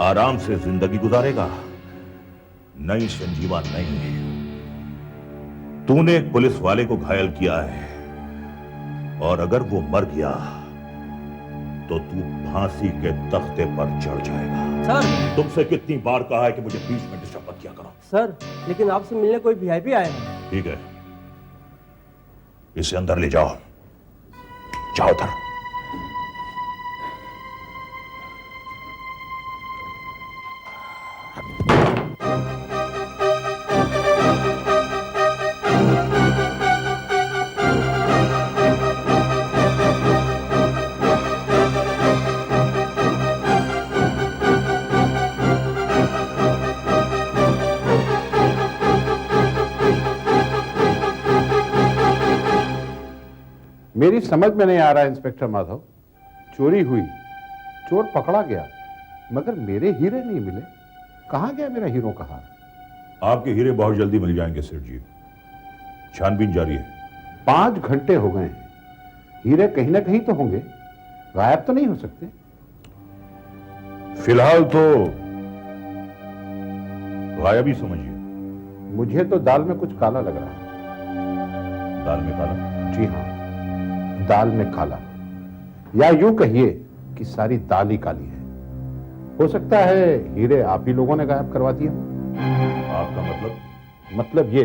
आराम से जिंदगी गुजारेगा? नहीं संजीवा, नहीं। तूने एक पुलिस वाले को घायल किया है और अगर वो मर गया तो तू फांसी के तख्ते पर चढ़ जाएगा।
सर,
तुमसे कितनी बार कहा है कि मुझे बीच में डिस्टर्ब मत किया करो।
सर, लेकिन आपसे मिलने कोई वीआईपी आया है।
ठीक है, इसे अंदर ले जाओ। जाओ उधर।
मेरी समझ में नहीं आ रहा इंस्पेक्टर माधव, चोरी हुई, चोर पकड़ा गया, मगर मेरे हीरे नहीं मिले। कहां गया मेरा हीरो का हार?
आपके हीरे बहुत जल्दी मिल जाएंगे सेठ जी, छानबीन जारी है।
5 घंटे हो गए हैं, हीरे कहीं ना कहीं तो होंगे, गायब तो नहीं हो सकते।
फिलहाल तो गायब ही समझिए।
मुझे तो दाल में कुछ काला लग रहा है।
दाल में काला?
जी हाँ, दाल में काला, या यूं कहिए कि सारी दाल ही काली है। हो सकता है हीरे आप ही लोगों ने गायब करवा दिए।
आपका मतलब?
मतलब ये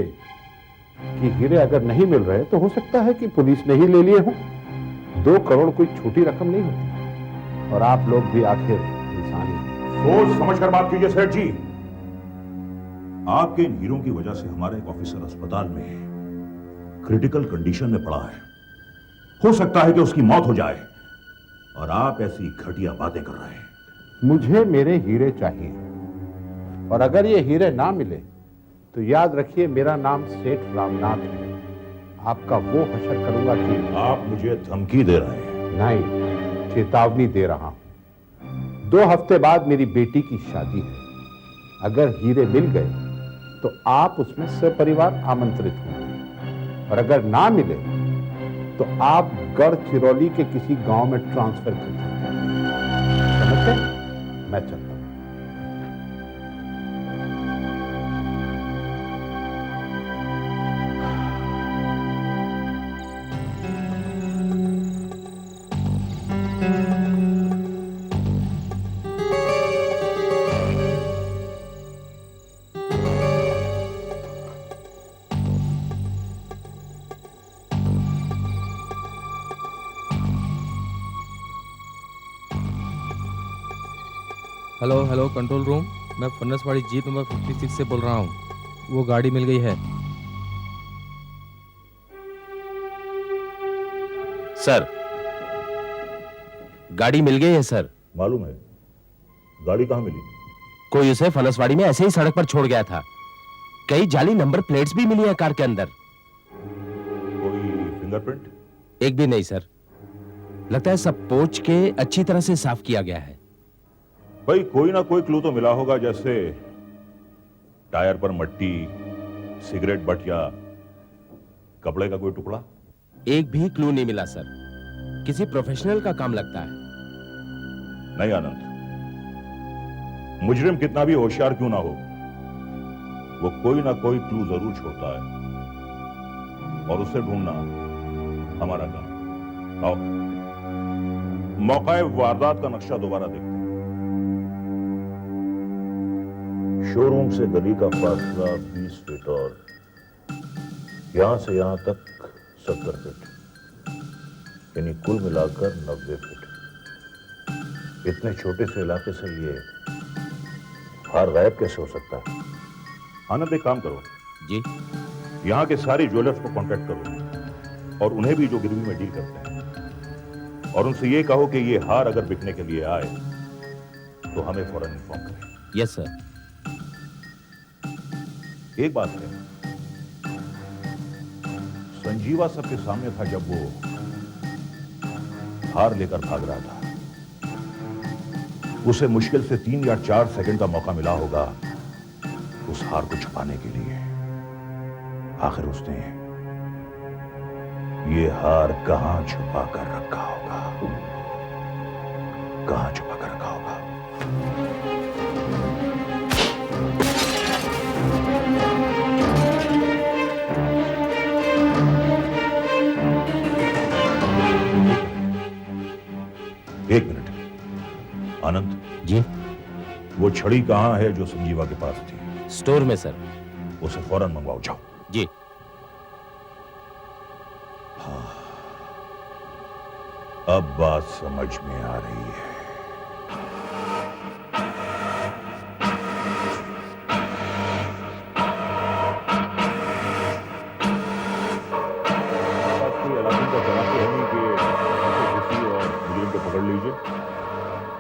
कि हीरे अगर नहीं मिल रहे तो हो सकता है कि पुलिस ने ही ले लिए हों। 2 करोड़ कोई छोटी रकम नहीं होती, और आप लोग भी आखिर इंसान ही।
सोच समझ कर बात कीजिए सेठ जी। आपके इन हीरों की वजह से हमारा एक ऑफिसर अस्पताल में क्रिटिकल कंडीशन में पड़ा है। हो सकता है कि उसकी मौत हो जाए, और आप ऐसी घटिया बातें कर रहे हैं।
मुझे मेरे हीरे चाहिए, और अगर ये हीरे ना मिले तो याद रखिए मेरा नाम सेठ रामनाथ है। आपका वो हशर करूंगा कि
आप मुझे धमकी दे रहे हैं?
नहीं, चेतावनी दे रहा हूं। 2 हफ्ते बाद मेरी बेटी की शादी है। अगर हीरे मिल गए तो आप उसमें सपरिवार आमंत्रित होंगे, और अगर ना मिले तो आप गढ़चिरौली के किसी गांव में ट्रांसफर कर दीजिए। समझते हैं? मैं चलता हूं।
हेलो हेलो कंट्रोल रूम, मैं फन्नसवाड़ी जीप नंबर 56 से बोल रहा हूँ। वो गाड़ी मिल गई है।
सर, गाड़ी मिल गई है सर।
मालूम है। गाड़ी कहाँ मिली?
कोई उसे फनसवाड़ी में ऐसे ही सड़क पर छोड़ गया था। कई जाली नंबर प्लेट्स भी मिली है कार के अंदर।
कोई फिंगरप्रिंट?
एक भी नहीं सर। लगता है सब पोंछ के अच्छी तरह से साफ किया गया है।
भाई कोई ना कोई क्लू तो मिला होगा, जैसे टायर पर मट्टी, सिगरेट बट या कपड़े का कोई टुकड़ा।
एक भी क्लू नहीं मिला सर। किसी प्रोफेशनल का काम लगता है।
नहीं आनंद, मुजरिम कितना भी होशियार क्यों ना हो, वो कोई ना कोई क्लू जरूर छोड़ता है और उसे ढूंढना हमारा काम। आओ मौका वारदात का नक्शा दोबारा देखते हैं। शोरूम से गली का फासला 20 फीट और यहां से यहां तक 70 फीट, यानी कुल मिलाकर 90 फीट। इतने छोटे से इलाके से ये हार गायब कैसे हो सकता है? आनंद एक काम करो
जी,
यहाँ के सारे ज्वेलर्स को कांटेक्ट करो और उन्हें भी जो गिरवी में डील करते हैं, और उनसे ये कहो कि ये हार अगर बिकने के लिए आए तो हमें फौरन इन्फॉर्म करें।
Yes sir.
एक बात है, संजीवा सबके सामने था जब वो हार लेकर भाग रहा था। उसे मुश्किल से 3 या 4 सेकंड का मौका मिला होगा उस हार को छुपाने के लिए। आखिर उसने ये हार कहां छुपा कर रखा होगा? कहां छुपा कर रखा होगा? एक मिनट आनंद
जी,
वो छड़ी कहां है जो संजीवा के पास थी?
स्टोर में सर।
उसे फौरन मंगवाओ, जाओ।
जी।
हाँ, अब बात समझ में आ रही है। पकड़ लीजिए,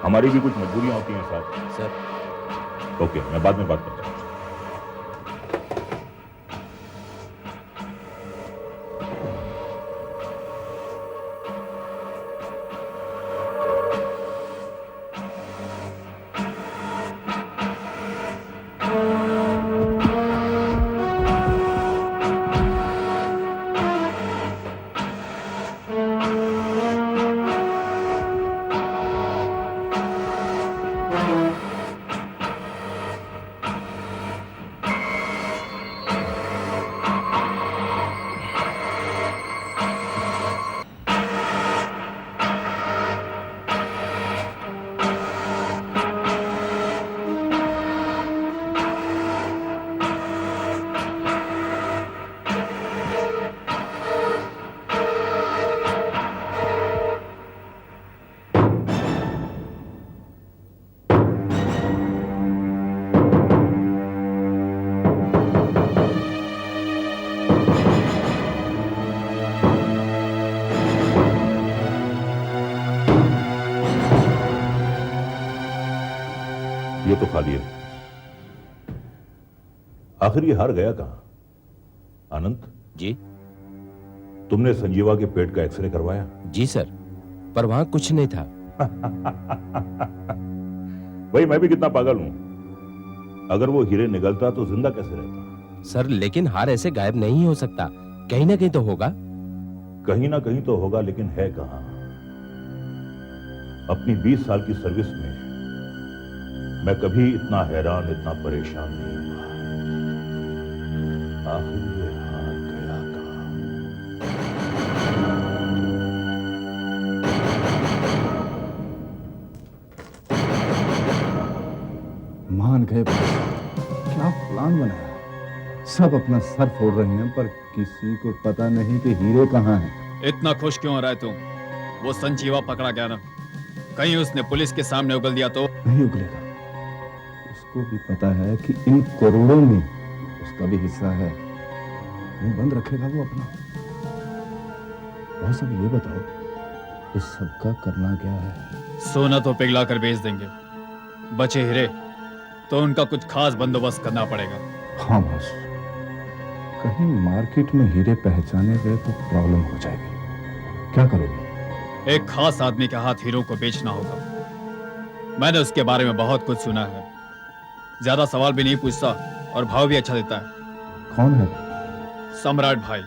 हमारी भी कुछ मजबूरियां होती हैं साहब।
सर
ओके, मैं बाद में बात करता हूं। ये तो खाली है। आखिर ये हार गया कहां? आनंद
जी।
तुमने संजीवा के पेट का एक्सरे करवाया?
जी सर, पर वहां कुछ नहीं था।
भाई मैं भी कितना पागल हूं। अगर वो हीरे निगलता तो जिंदा कैसे रहता?
सर लेकिन हार ऐसे गायब नहीं हो सकता, कहीं ना कहीं तो होगा।
कहीं ना कहीं तो होगा, लेकिन है कहां? अपनी 20 साल की सर्विस में मैं कभी इतना हैरान, इतना परेशान नहीं हुआ। आखिर ये हार गया
कहां? मान गए। क्या प्लान बनाया? सब अपना सर फोड़ रहे हैं, पर किसी को पता नहीं कि हीरे कहां हैं।
इतना खुश क्यों हो रहा है तुम? वो संजीवा पकड़ा गया ना, कहीं उसने पुलिस के सामने उगल दिया तो?
नहीं उगलेगा। उसको भी पता है कि इन करोड़ों में उसका भी हिस्सा है। मुंह बंद रखेगा वो अपना? बॉस, अब ये बताओ, इस सबका करना क्या है?
सोना तो पिघला कर बेच देंगे, बचे हीरे तो उनका कुछ खास बंदोबस्त करना पड़ेगा।
हाँ बॉस, कहीं मार्केट में हीरे पहचाने गए तो प्रॉब्लम हो जाएगी। क्या करोगे?
एक खास आदमी के हाथ हीरो को बेचना होगा। मैंने उसके बारे में बहुत कुछ सुना है। ज्यादा सवाल भी नहीं पूछता और भाव भी अच्छा देता है।
कौन है?
सम्राट भाई।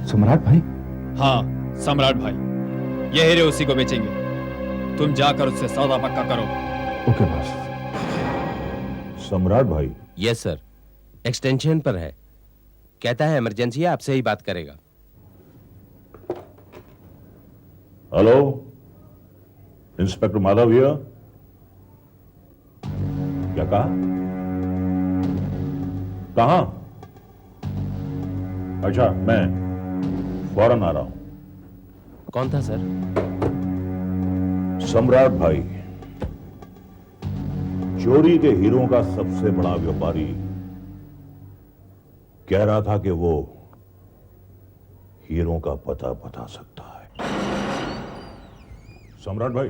सम्राट भाई?
हाँ, सम्राट भाई। ये हीरे उसी को बेचेंगे। तुम जाकर उससे सौदा पक्का करो।
Okay boss.
सम्राट भाई?
यस सर, एक्सटेंशन पर है। कहता है इमरजेंसी है, आपसे ही बात करेगा।
Hello, inspector Madhav here. क्या कहा? कहां? अच्छा, मैं फौरन आ रहा हूं।
कौन था सर?
सम्राट भाई, चोरी के हीरों का सबसे बड़ा व्यापारी, कह रहा था कि वो हीरों का पता बता सकता है। सम्राट भाई?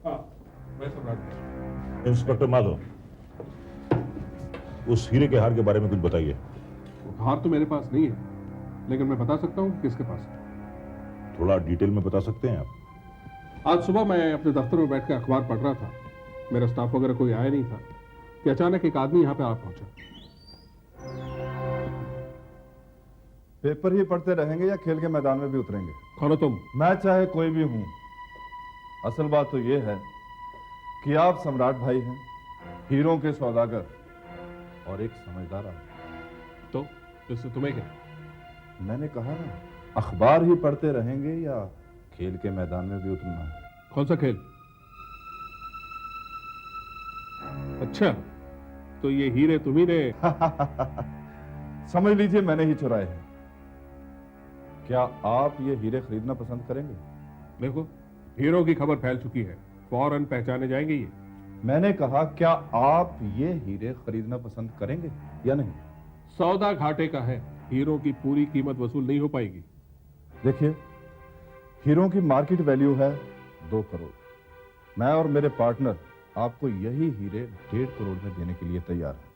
हाँ, मैं सम्राट भाई।
इंस्पेक्टर माधव, उस हीरे के हार के बारे में कुछ बताइए।
हार तो मेरे पास नहीं है, लेकिन मैं बता सकता हूँ किसके पास है।
थोड़ा डिटेल में बता सकते हैं आप?
आज सुबह मैं अपने दफ्तर में बैठ कर अखबार पढ़ रहा था। मेरा स्टाफ वगैरह कोई आया नहीं था कि अचानक एक आदमी यहाँ पे आ पहुंचा।
पेपर ही पढ़ते रहेंगे या खेल के मैदान में भी उतरेंगे?
कौन हो तुम?
मैं चाहे कोई भी हूं, असल बात तो यह है कि आप सम्राट भाई हैं, हीरों के सौदागर और एक समझदार आदमी।
तो इससे तुम्हें क्या?
मैंने कहा ना, अखबार ही पढ़ते रहेंगे या खेल के मैदान में भी उतरना है?
कौन सा खेल? अच्छा, तो ये हीरे तुम्ही ने
समझ लीजिए मैंने ही चुराए हैं। क्या आप ये हीरे खरीदना पसंद करेंगे?
देखो, हीरो की खबर फैल चुकी है, फौरन पहचाने जाएंगे ये।
मैंने कहा, क्या आप ये हीरे खरीदना पसंद करेंगे या नहीं?
सौदा घाटे का है, हीरो की पूरी कीमत वसूल नहीं हो पाएगी।
देखिए, हीरो की मार्केट वैल्यू है 2 करोड़। मैं और मेरे पार्टनर आपको यही हीरे 1.5 करोड़ में देने के लिए तैयार हैं।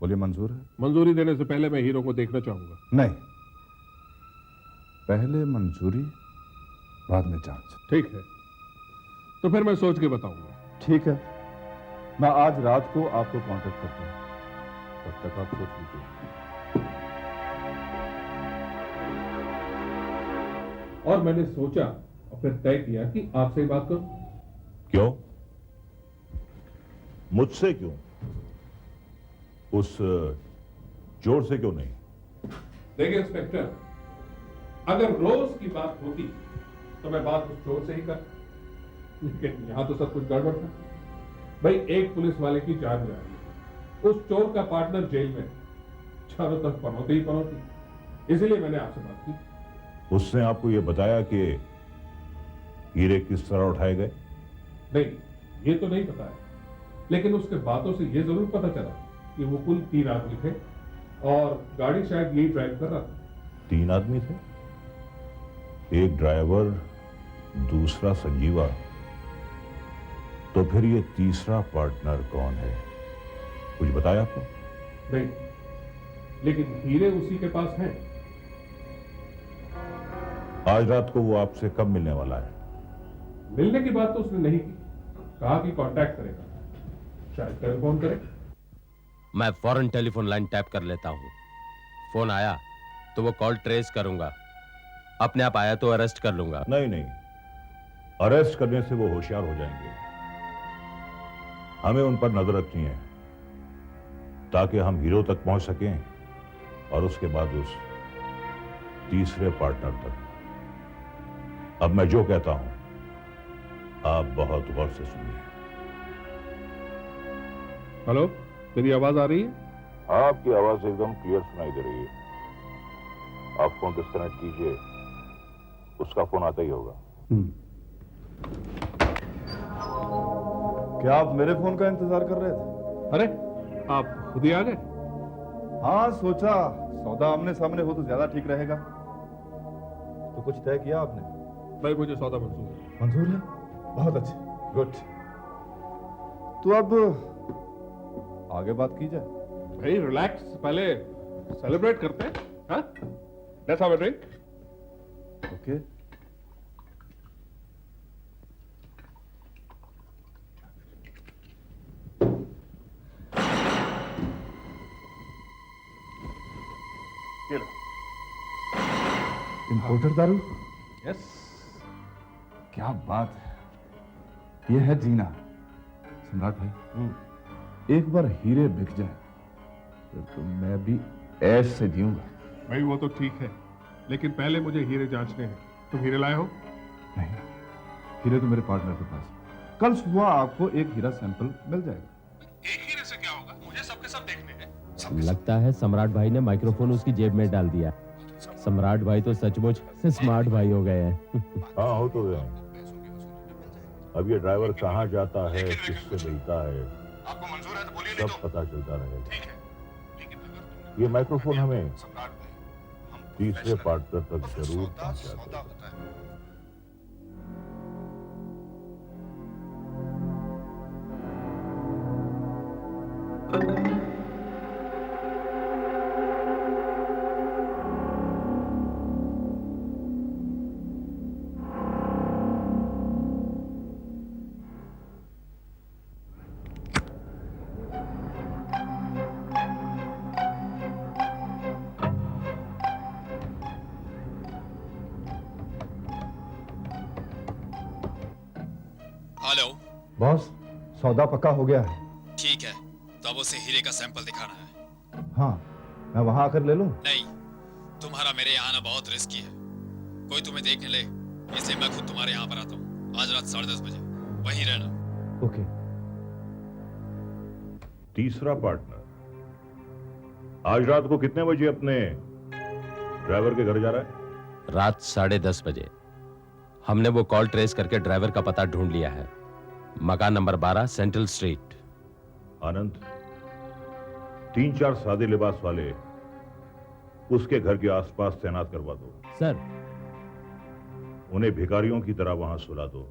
बोलिए, मंजूर है?
मंजूरी देने से पहले मैं हीरो को देखना चाहूंगा।
नहीं, पहले मंजूरी बाद में जांच।
ठीक है, तो फिर मैं सोच के बताऊंगा।
ठीक है, मैं आज रात को आपको कांटेक्ट करता हूं। तब तक आप सोच लीजिए।
और मैंने सोचा और फिर तय किया कि आपसे ही बात करूं।
क्यों? मुझसे क्यों? उस चोर से क्यों नहीं?
देखिए इंस्पेक्टर, अगर रोज की बात होती तो मैं बात उस चोर से ही कर, लेकिन यहां तो सब कुछ गड़बड़ था। भाई, एक पुलिस वाले की जान जा रही है, उस चोर का पार्टनर जेल में, चारों तरफ पनौती ही पनौती। इसीलिए मैंने आपसे बात की।
उसने आपको यह बताया कि हीरे किस तरह उठाए गए?
नहीं, ये तो नहीं पता है, लेकिन उसके बातों से ये जरूर पता चला कि वो कुल 3 आदमी थे और गाड़ी शायद यही ड्राइव कर रहा था।
3 आदमी थे? एक ड्राइवर, दूसरा संजीवा, तो फिर ये तीसरा पार्टनर कौन है? कुछ बताया आपको?
नहीं, लेकिन हीरे उसी के पास हैं।
आज रात को वो आपसे कब मिलने वाला है?
मिलने की बात तो उसने नहीं की, कहा कि कांटेक्ट करेगा, शायद टेलीफोन करे।
मैं फौरन टेलीफोन लाइन टैप कर लेता हूं। फोन आया तो वो कॉल ट्रेस करूंगा, अपने आप आया तो अरेस्ट कर लूंगा।
नहीं नहीं, अरेस्ट करने से वो होशियार हो जाएंगे। हमें उन पर नजर रखनी है ताकि हम हीरो तक पहुंच सकें और उसके बाद उस तीसरे पार्टनर तक। अब मैं जो कहता हूं आप बहुत गौर से सुनिए।
हेलो, मेरी आवाज आ रही है?
आपकी आवाज एकदम क्लियर सुनाई दे रही है। आप फोन डिस्कनेक्ट कीजिए, उसका फोन आता ही होगा।
क्या आप मेरे फोन का इंतजार कर रहे थे?
अरे आप खुद ही आ गए?
हाँ, सोचा सौदा आमने सामने हो तो ज्यादा ठीक रहेगा। तो कुछ तय किया आपने?
भाई मुझे सौदा मंजूर है।
मंजूर है? बहुत अच्छे, गुड। तो अब आगे बात की जाए।
भाई रिलैक्स, पहले सेलिब्रेट करते हैं। हाँ, let's have a drink.
Okay. Imported दारू?
यस।
क्या बात है, ये है जीना। सम्राट भाई, एक बार हीरे बिक जाए तो मैं भी ऐश से जीऊंगा।
भाई वो तो ठीक है, लेकिन पहले मुझे हीरे जांचने हैं। तुम हीरे लाए हो?
नहीं, हीरे तो मेरे पार्टनर के पास है। कल सुबह आपको एक हीरा सैंपल मिल जाएगा।
एक हीरे से क्या होगा? मुझे सबके सब देखने हैं।
लगता है सम्राट भाई ने माइक्रोफोन उसकी जेब में डाल दिया। सम्राट भाई तो सचमुच स्मार्ट भाई हो गए हैं।
हाँ, हो तो गए। अब ये ड्राइवर कहाँ जाता है, किससे मिलता है,
आपको मंजूर है तो बोलिए, नहीं
सब पता चलता रहेगा।
ठीक है, लेकिन अगर
ये माइक्रोफोन हमें
सम्राट भाई, हम
तीसरे पार्टनर तक जरूर पहुंचा
सौदा
देगा।
होता है।
हेलो
बॉस, सौदा पक्का हो गया है।
ठीक है, तो अब उसे हीरे का सैंपल दिखाना है।
हाँ, मैं वहां आकर ले लूं?
नहीं, तुम्हारा मेरे यहाँ आना बहुत रिस्की है। कोई तुम्हें देखने ले, इसलिए मैं खुद तुम्हारे यहाँ पर आता हूँ। आज रात 10:30 बजे वहीं रहना।
ओके।
तीसरा पार्टनर आज रात को कितने बजे अपने ड्राइवर के घर जा रहा है?
रात 10:30 बजे। हमने वो कॉल ट्रेस करके ड्राइवर का पता ढूंढ लिया है। मकान नंबर 12 सेंट्रल स्ट्रीट।
आनंद, 3-4 सादे लिबास वाले उसके घर के आसपास तैनात करवा दो।
सर।
उन्हें भिखारियों की तरह वहां सुला दो।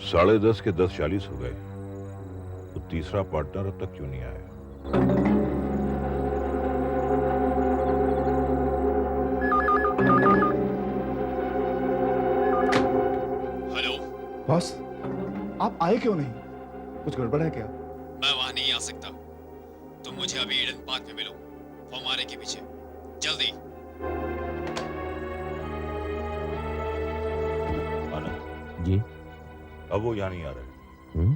साढ़े 10 के 10:40 हो गए, तो तीसरा पार्टनर अब तक क्यों नहीं आया?
हेलो
बॉस, आप आए क्यों नहीं? कुछ गड़बड़ है क्या?
मैं वहां नहीं आ सकता। तुम मुझे अभी ईडन पार्क में मिलो, फौमारे के पीछे, जल्दी।
आनंद
जी।
अब वो यहाँ नहीं आ रहे।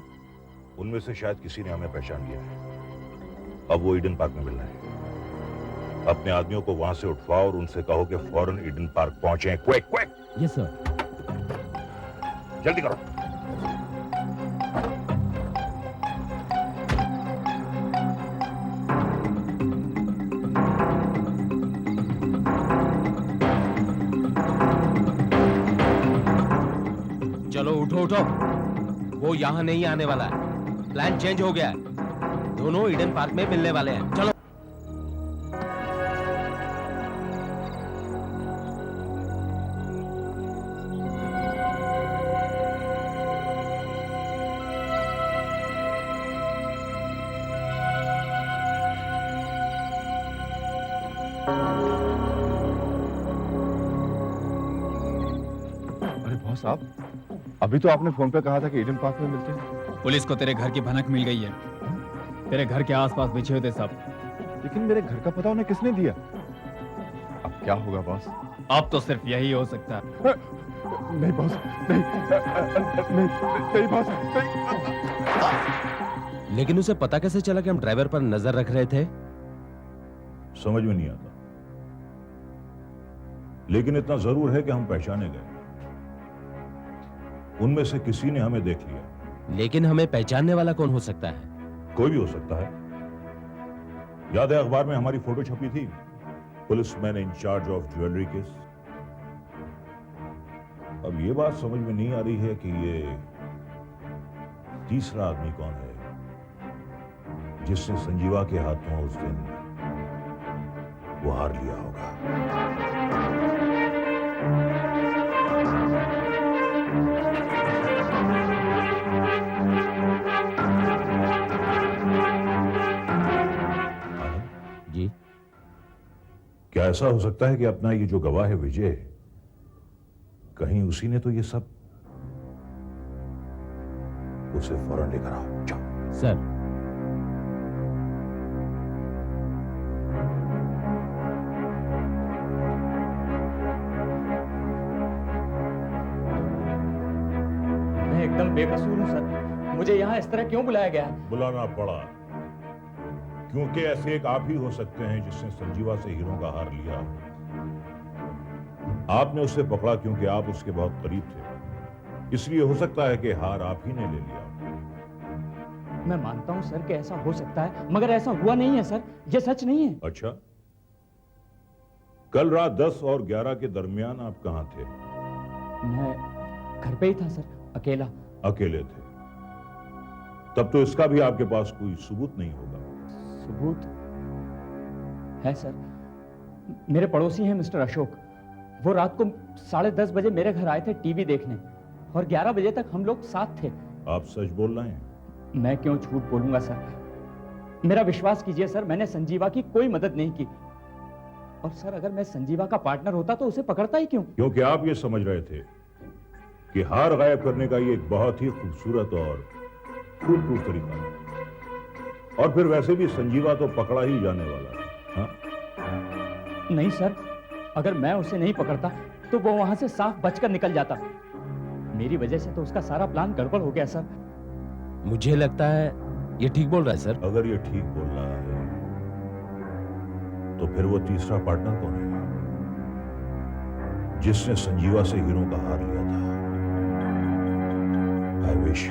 उनमें से शायद किसी ने हमें पहचान लिया है। अब वो ईडन पार्क में मिलना है। अपने आदमियों को वहां से उठवाओ और उनसे कहो कि फौरन ईडन पार्क पहुंचे। Quick quick.
Yes sir.
जल्दी करो।
चलो उठो उठो, वो यहाँ नहीं आने वाला है। प्लान चेंज हो गया है। दोनों ईडन पार्क में मिलने वाले हैं। चलो।
बॉस आप अभी तो आपने फोन पे कहा था कि ईडन पार्क में मिलते हैं।
पुलिस को तेरे घर की भनक मिल गई है। तेरे घर के आसपास बिछे हुए थे सब।
लेकिन मेरे घर का पता उन्हें किसने दिया? अब क्या होगा बॉस?
अब तो सिर्फ यही हो सकता है।
नहीं बॉस, नहीं बॉस,
लेकिन उसे पता कैसे चला कि हम ड्राइवर पर नजर रख रहे थे?
समझ में नहीं आता, लेकिन इतना जरूर है कि हम पहचाने गए। उनमें से किसी ने हमें देख लिया।
लेकिन हमें पहचानने वाला कौन हो सकता है?
कोई भी हो सकता है। याद है अखबार में हमारी फोटो छपी थी, policeman in charge of jewellery case. अब ये बात समझ में नहीं आ रही है कि ये तीसरा आदमी कौन है जिसने संजीवा के हाथों उस दिन वो हार लिया होगा।
जी,
क्या ऐसा हो सकता है कि अपना ये जो गवाह है विजय, कहीं उसी ने तो ये सब? उसे फौरन लेकर आओ, जाओ।
सर,
मैं एकदम बेकसूर हूँ सर। मुझे यहाँ इस तरह क्यों बुलाया गया?
बुलाना पड़ा क्योंकि ऐसे एक आप ही हो सकते हैं जिसने संजीवा से हीरों का हार लिया। आपने उसे पकड़ा क्योंकि आप उसके बहुत करीब थे, इसलिए हो सकता है कि हार आप ही ने ले लिया।
मैं मानता हूँ सर कि ऐसा हो सकता है, मगर ऐसा हुआ नहीं है सर। ये सच नहीं है।
अच्छा, कल रात 10 और 11 के दरमियान आप कहां थे?
मैं घर पे ही था सर, अकेला।
अकेले थे, तब तो इसका भी आपके पास कोई सबूत नहीं होगा।
सबूत है सर। मेरे पड़ोसी हैं मिस्टर अशोक। वो रात को 10:30 बजे मेरे घर आए थे टीवी देखने, और 11 बजे तक हम लोग साथ थे।
आप सच बोल रहे हैं?
मैं क्यों झूठ बोलूंगा सर? मेरा विश्वास कीजिए सर, मैंने संजीवा की कोई मदद नहीं की। और सर, अगर मैं संजीवा का पार्टनर होता तो उसे पकड़ता ही क्यों?
क्योंकि आप ये समझ रहे थे कि हार गायब करने का ये एक बहुत ही खूबसूरत और फूल प्रूफ तरीका है, और फिर वैसे भी संजीवा तो पकड़ा ही जाने वाला है। हाँ?
नहीं सर, अगर मैं उसे नहीं पकड़ता तो वो वहां से साफ बचकर निकल जाता। मेरी वजह से तो उसका सारा प्लान गड़बड़ हो गया सर।
मुझे लगता है ये ठीक बोल रहा है सर।
अगर ये ठीक बोल रहा है तो फिर वो तीसरा पार्टनर कौन है जिसने संजीवा से हीरों का हार लिया था? आई विश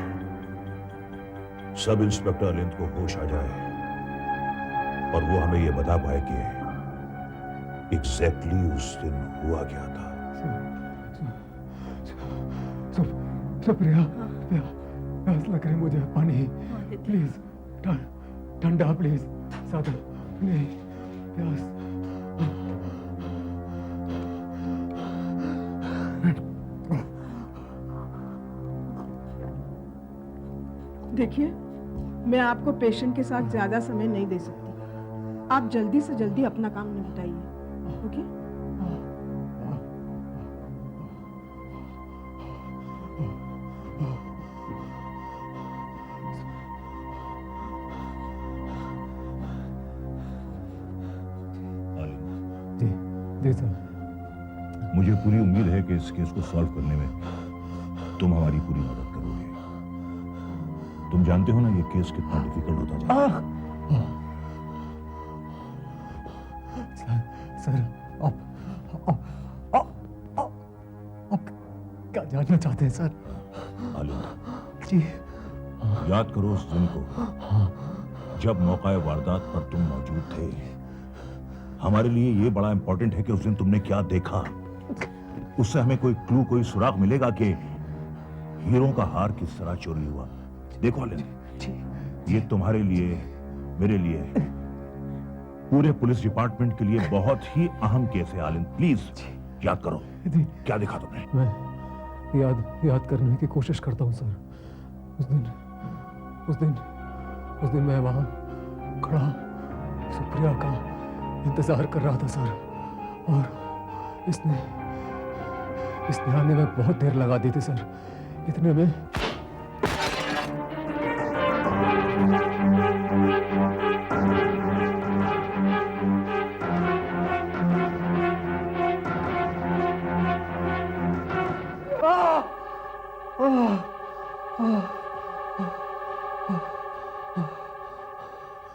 सब इंस्पेक्टर अलिंद को होश आ जाए और वो हमें ये बता पाए कि एग्जैक्टली उस दिन हुआ क्या था।
प्रिया, प्यास लग रही मुझे, पानी प्लीज, ठंडा प्लीज, सादा नहीं, प्यास।
देखिए, मैं आपको पेशेंट के साथ ज्यादा समय नहीं दे सकती। आप जल्दी से जल्दी अपना काम निपटाइए, ओके?
जी सर।
मुझे पूरी उम्मीद है कि इस केस को सॉल्व करने में तुम हमारी पूरी मदद करोगे। तुम जानते हो ना ये केस कितना डिफिकल्ट होता जा रहा है।
सर, आप क्या जानना चाहते हैं सर?
आलिंद
जी,
याद करो उस दिन को जब मौका वारदात पर तुम मौजूद थे। हमारे लिए ये बड़ा इंपॉर्टेंट है कि उस दिन तुमने क्या देखा। उससे हमें कोई क्लू, कोई सुराग मिलेगा कि हीरों का हार किस तरह चोरी हुआ। देखो आलिंद, ये तुम्हारे लिए, मेरे लिए, पूरे पुलिस डिपार्टमेंट के लिए बहुत ही अहम केस है। आलिंद प्लीज याद करो क्या देखा तुमने।
मैं याद करने की कोशिश करता हूँ सर। उस दिन मैं वहां खड़ा सुप्रिया का इंतजार कर रहा था सर, और
इसने आने में बहुत देर लगा दी थी सर। इतने में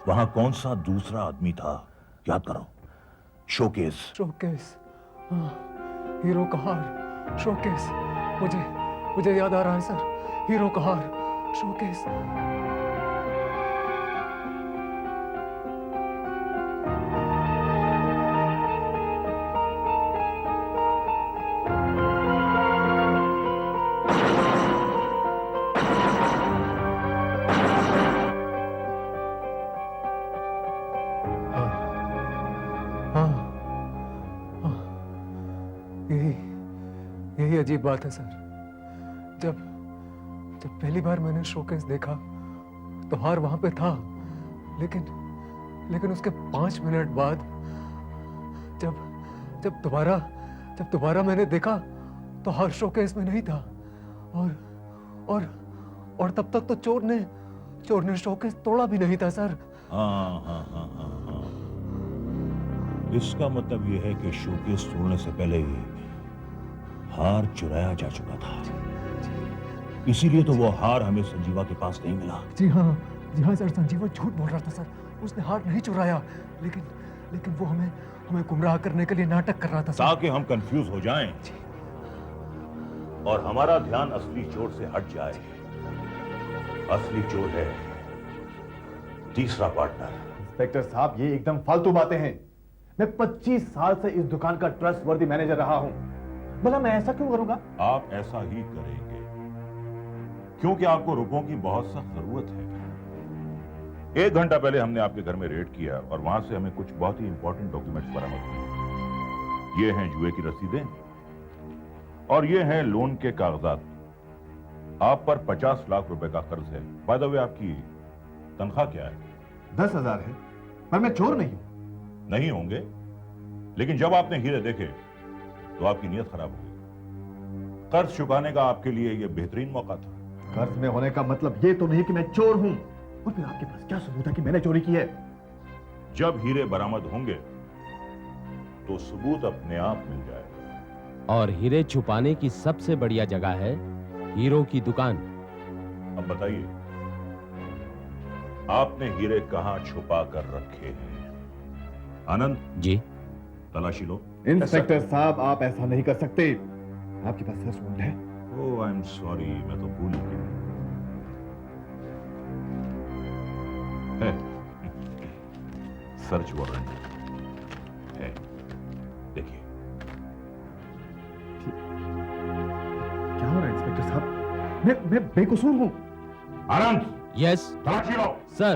वहां कौन सा दूसरा आदमी था, याद करो। शोकेस।
शोकेस, हाँ, हीरो का हार, शोकेस। मुझे याद आ रहा है सर, हीरो का हार, शोकेस। यही अजीब बात है सर। जब पहली बार मैंने शोकेस देखा तो हार वहां पे था, लेकिन उसके 5 मिनट बाद जब दोबारा मैंने देखा तो हार शोकेस में नहीं था। और तब तक तो चोर ने शोकेस तोड़ा भी नहीं था सर।
हाँ। इसका मतलब यह है कि शोकेस तोड़ने से पहले ही हार चुराया जा चुका था। इसीलिए तो वो हार हमें संजीवा के पास नहीं मिला।
जी हाँ सर, संजीवा झूठ बोल रहा था सर। उसने हार नहीं चुराया, लेकिन वो हमें गुमराह करने के लिए नाटक कर रहा था सर।
ताकि हम कंफ्यूज हो जाएं और हमारा ध्यान असली चोर से हट जाए। असली चोर है तीसरा पार्टनर।
इंस्पेक्टर साहब, ये एकदम फालतू बातें हैं। मैं 25 साल से इस दुकान का ट्रस्टवर्दी मैनेजर रहा हूं। भला मैं ऐसा क्यों करूंगा?
आप ऐसा ही करेंगे क्योंकि आपको रुपयों की बहुत सख्त जरूरत है। 1 घंटा पहले हमने आपके घर में रेड किया और वहां से हमें कुछ बहुत ही इंपॉर्टेंट डॉक्यूमेंट्स बरामद हुए। ये हैं जुए की रसीदें और ये हैं लोन के कागजात। आप पर 50 लाख रुपए का कर्ज है। बाय द वे, आपकी तनख्वाह क्या है?
10,000 है, पर मैं चोर नहीं हूं।
नहीं होंगे, लेकिन जब आपने हीरे देखे तो आपकी नीयत खराब हो गई। कर्ज चुकाने का आपके लिए यह बेहतरीन मौका था।
कर्ज में होने का मतलब ये तो नहीं कि मैं चोर हूं। और फिर आपके पास क्या सबूत है कि मैंने चोरी की है?
जब हीरे बरामद होंगे तो सबूत अपने आप मिल जाएगा।
और हीरे छुपाने की सबसे बढ़िया जगह है हीरो की दुकान।
अब बताइए, आपने हीरे कहां छुपा कर रखे हैं? आनंद
जी,
तलाशी लो।
इंस्पेक्टर साहब, आप ऐसा नहीं कर सकते। आपके पास सर्च वारंट है?
ओह, आई एम सॉरी, मैं तो भूल गया। है सर्च वारंट है, देखिए।
क्या हो रहा है इंस्पेक्टर साहब? मैं बेकसूर हूं।
आनंद।
यस
तलाशी लो।
सर।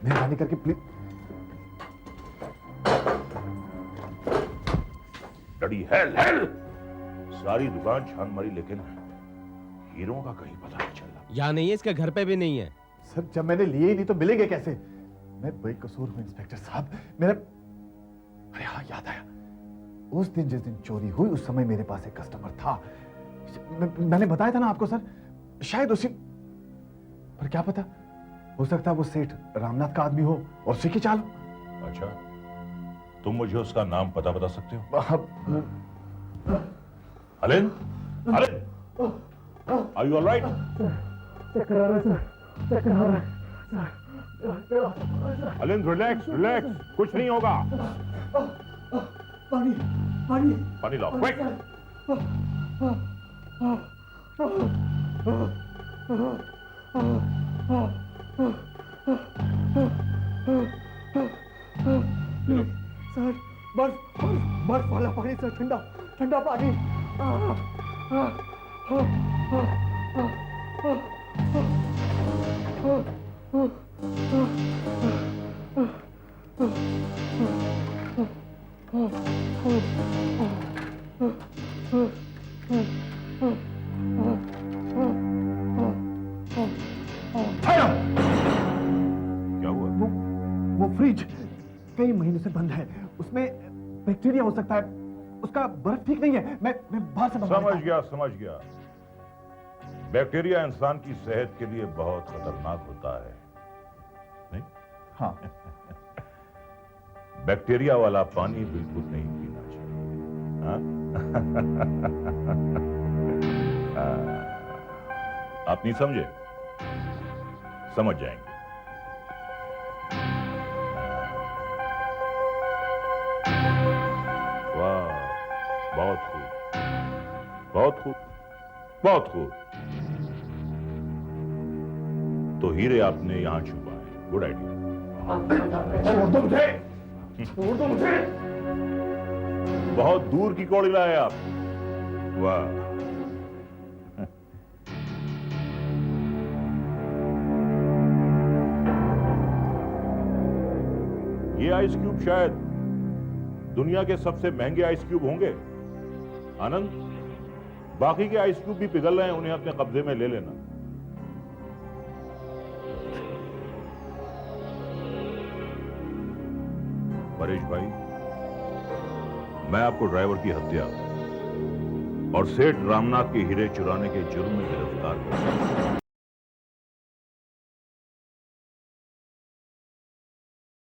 मेहरबानी करके प्लीज।
डडी हेल। सारी दुकान छान मारी, लेकिन हीरो का कहीं पता नहीं चला।
यहाँ नहीं है, इसके घर पे भी नहीं है।
सर, जब मैंने लिए ही नहीं तो मिलेंगे कैसे? मैं बेकसूर हूं इंस्पेक्टर साहब। मेरा अरे हाँ, याद आया। उस दिन जिस दिन चोरी हुई उस समय मेरे पास एक कस्टमर था। मैंने बताया था ना आपको सर, शायद उसी, पर क्या पता, हो सकता है वो सेठ रामनाथ का आदमी हो और उसी की चाल।
अच्छा, तुम मुझे उसका नाम पता बता सकते हो? अलिन, आर यू ऑलराइट?
चक्कर आ रहा है सर, चक्कर आ रहा है।
अलिन, रिलैक्स, कुछ नहीं होगा। पानी लाओ, क्विक।
सर, बर्फ वाला पानी सर, ठंडा पानी।
क्या हुआ?
वो फ्रिज कई महीने से बंद है, उसमें बैक्टीरिया हो सकता है, उसका बर्फ ठीक नहीं है। मैं बाहर से
समझ गया। बैक्टीरिया इंसान की सेहत के लिए बहुत खतरनाक होता है, नहीं?
हाँ।
बैक्टीरिया वाला पानी बिल्कुल नहीं पीना चाहिए। हाँ? आप नहीं समझे? समझ जाएंगे। वाह, बहुत खूब, बहुत खूब, बहुत खूब। तो हीरे आपने यहां छुपाए, गुड आइडिया।
छोड़ दो मुझे, छोड़ दो मुझे।
बहुत दूर की कौड़ी लाए आप। वाह, ये आइस क्यूब शायद दुनिया के सबसे महंगे आइस क्यूब होंगे। आनंद, बाकी के आइस क्यूब भी पिघल रहे हैं, उन्हें अपने कब्जे में ले लेना। परेश भाई, मैं आपको ड्राइवर की हत्या और सेठ रामनाथ के हीरे चुराने के जुर्म में गिरफ्तार करूंगा।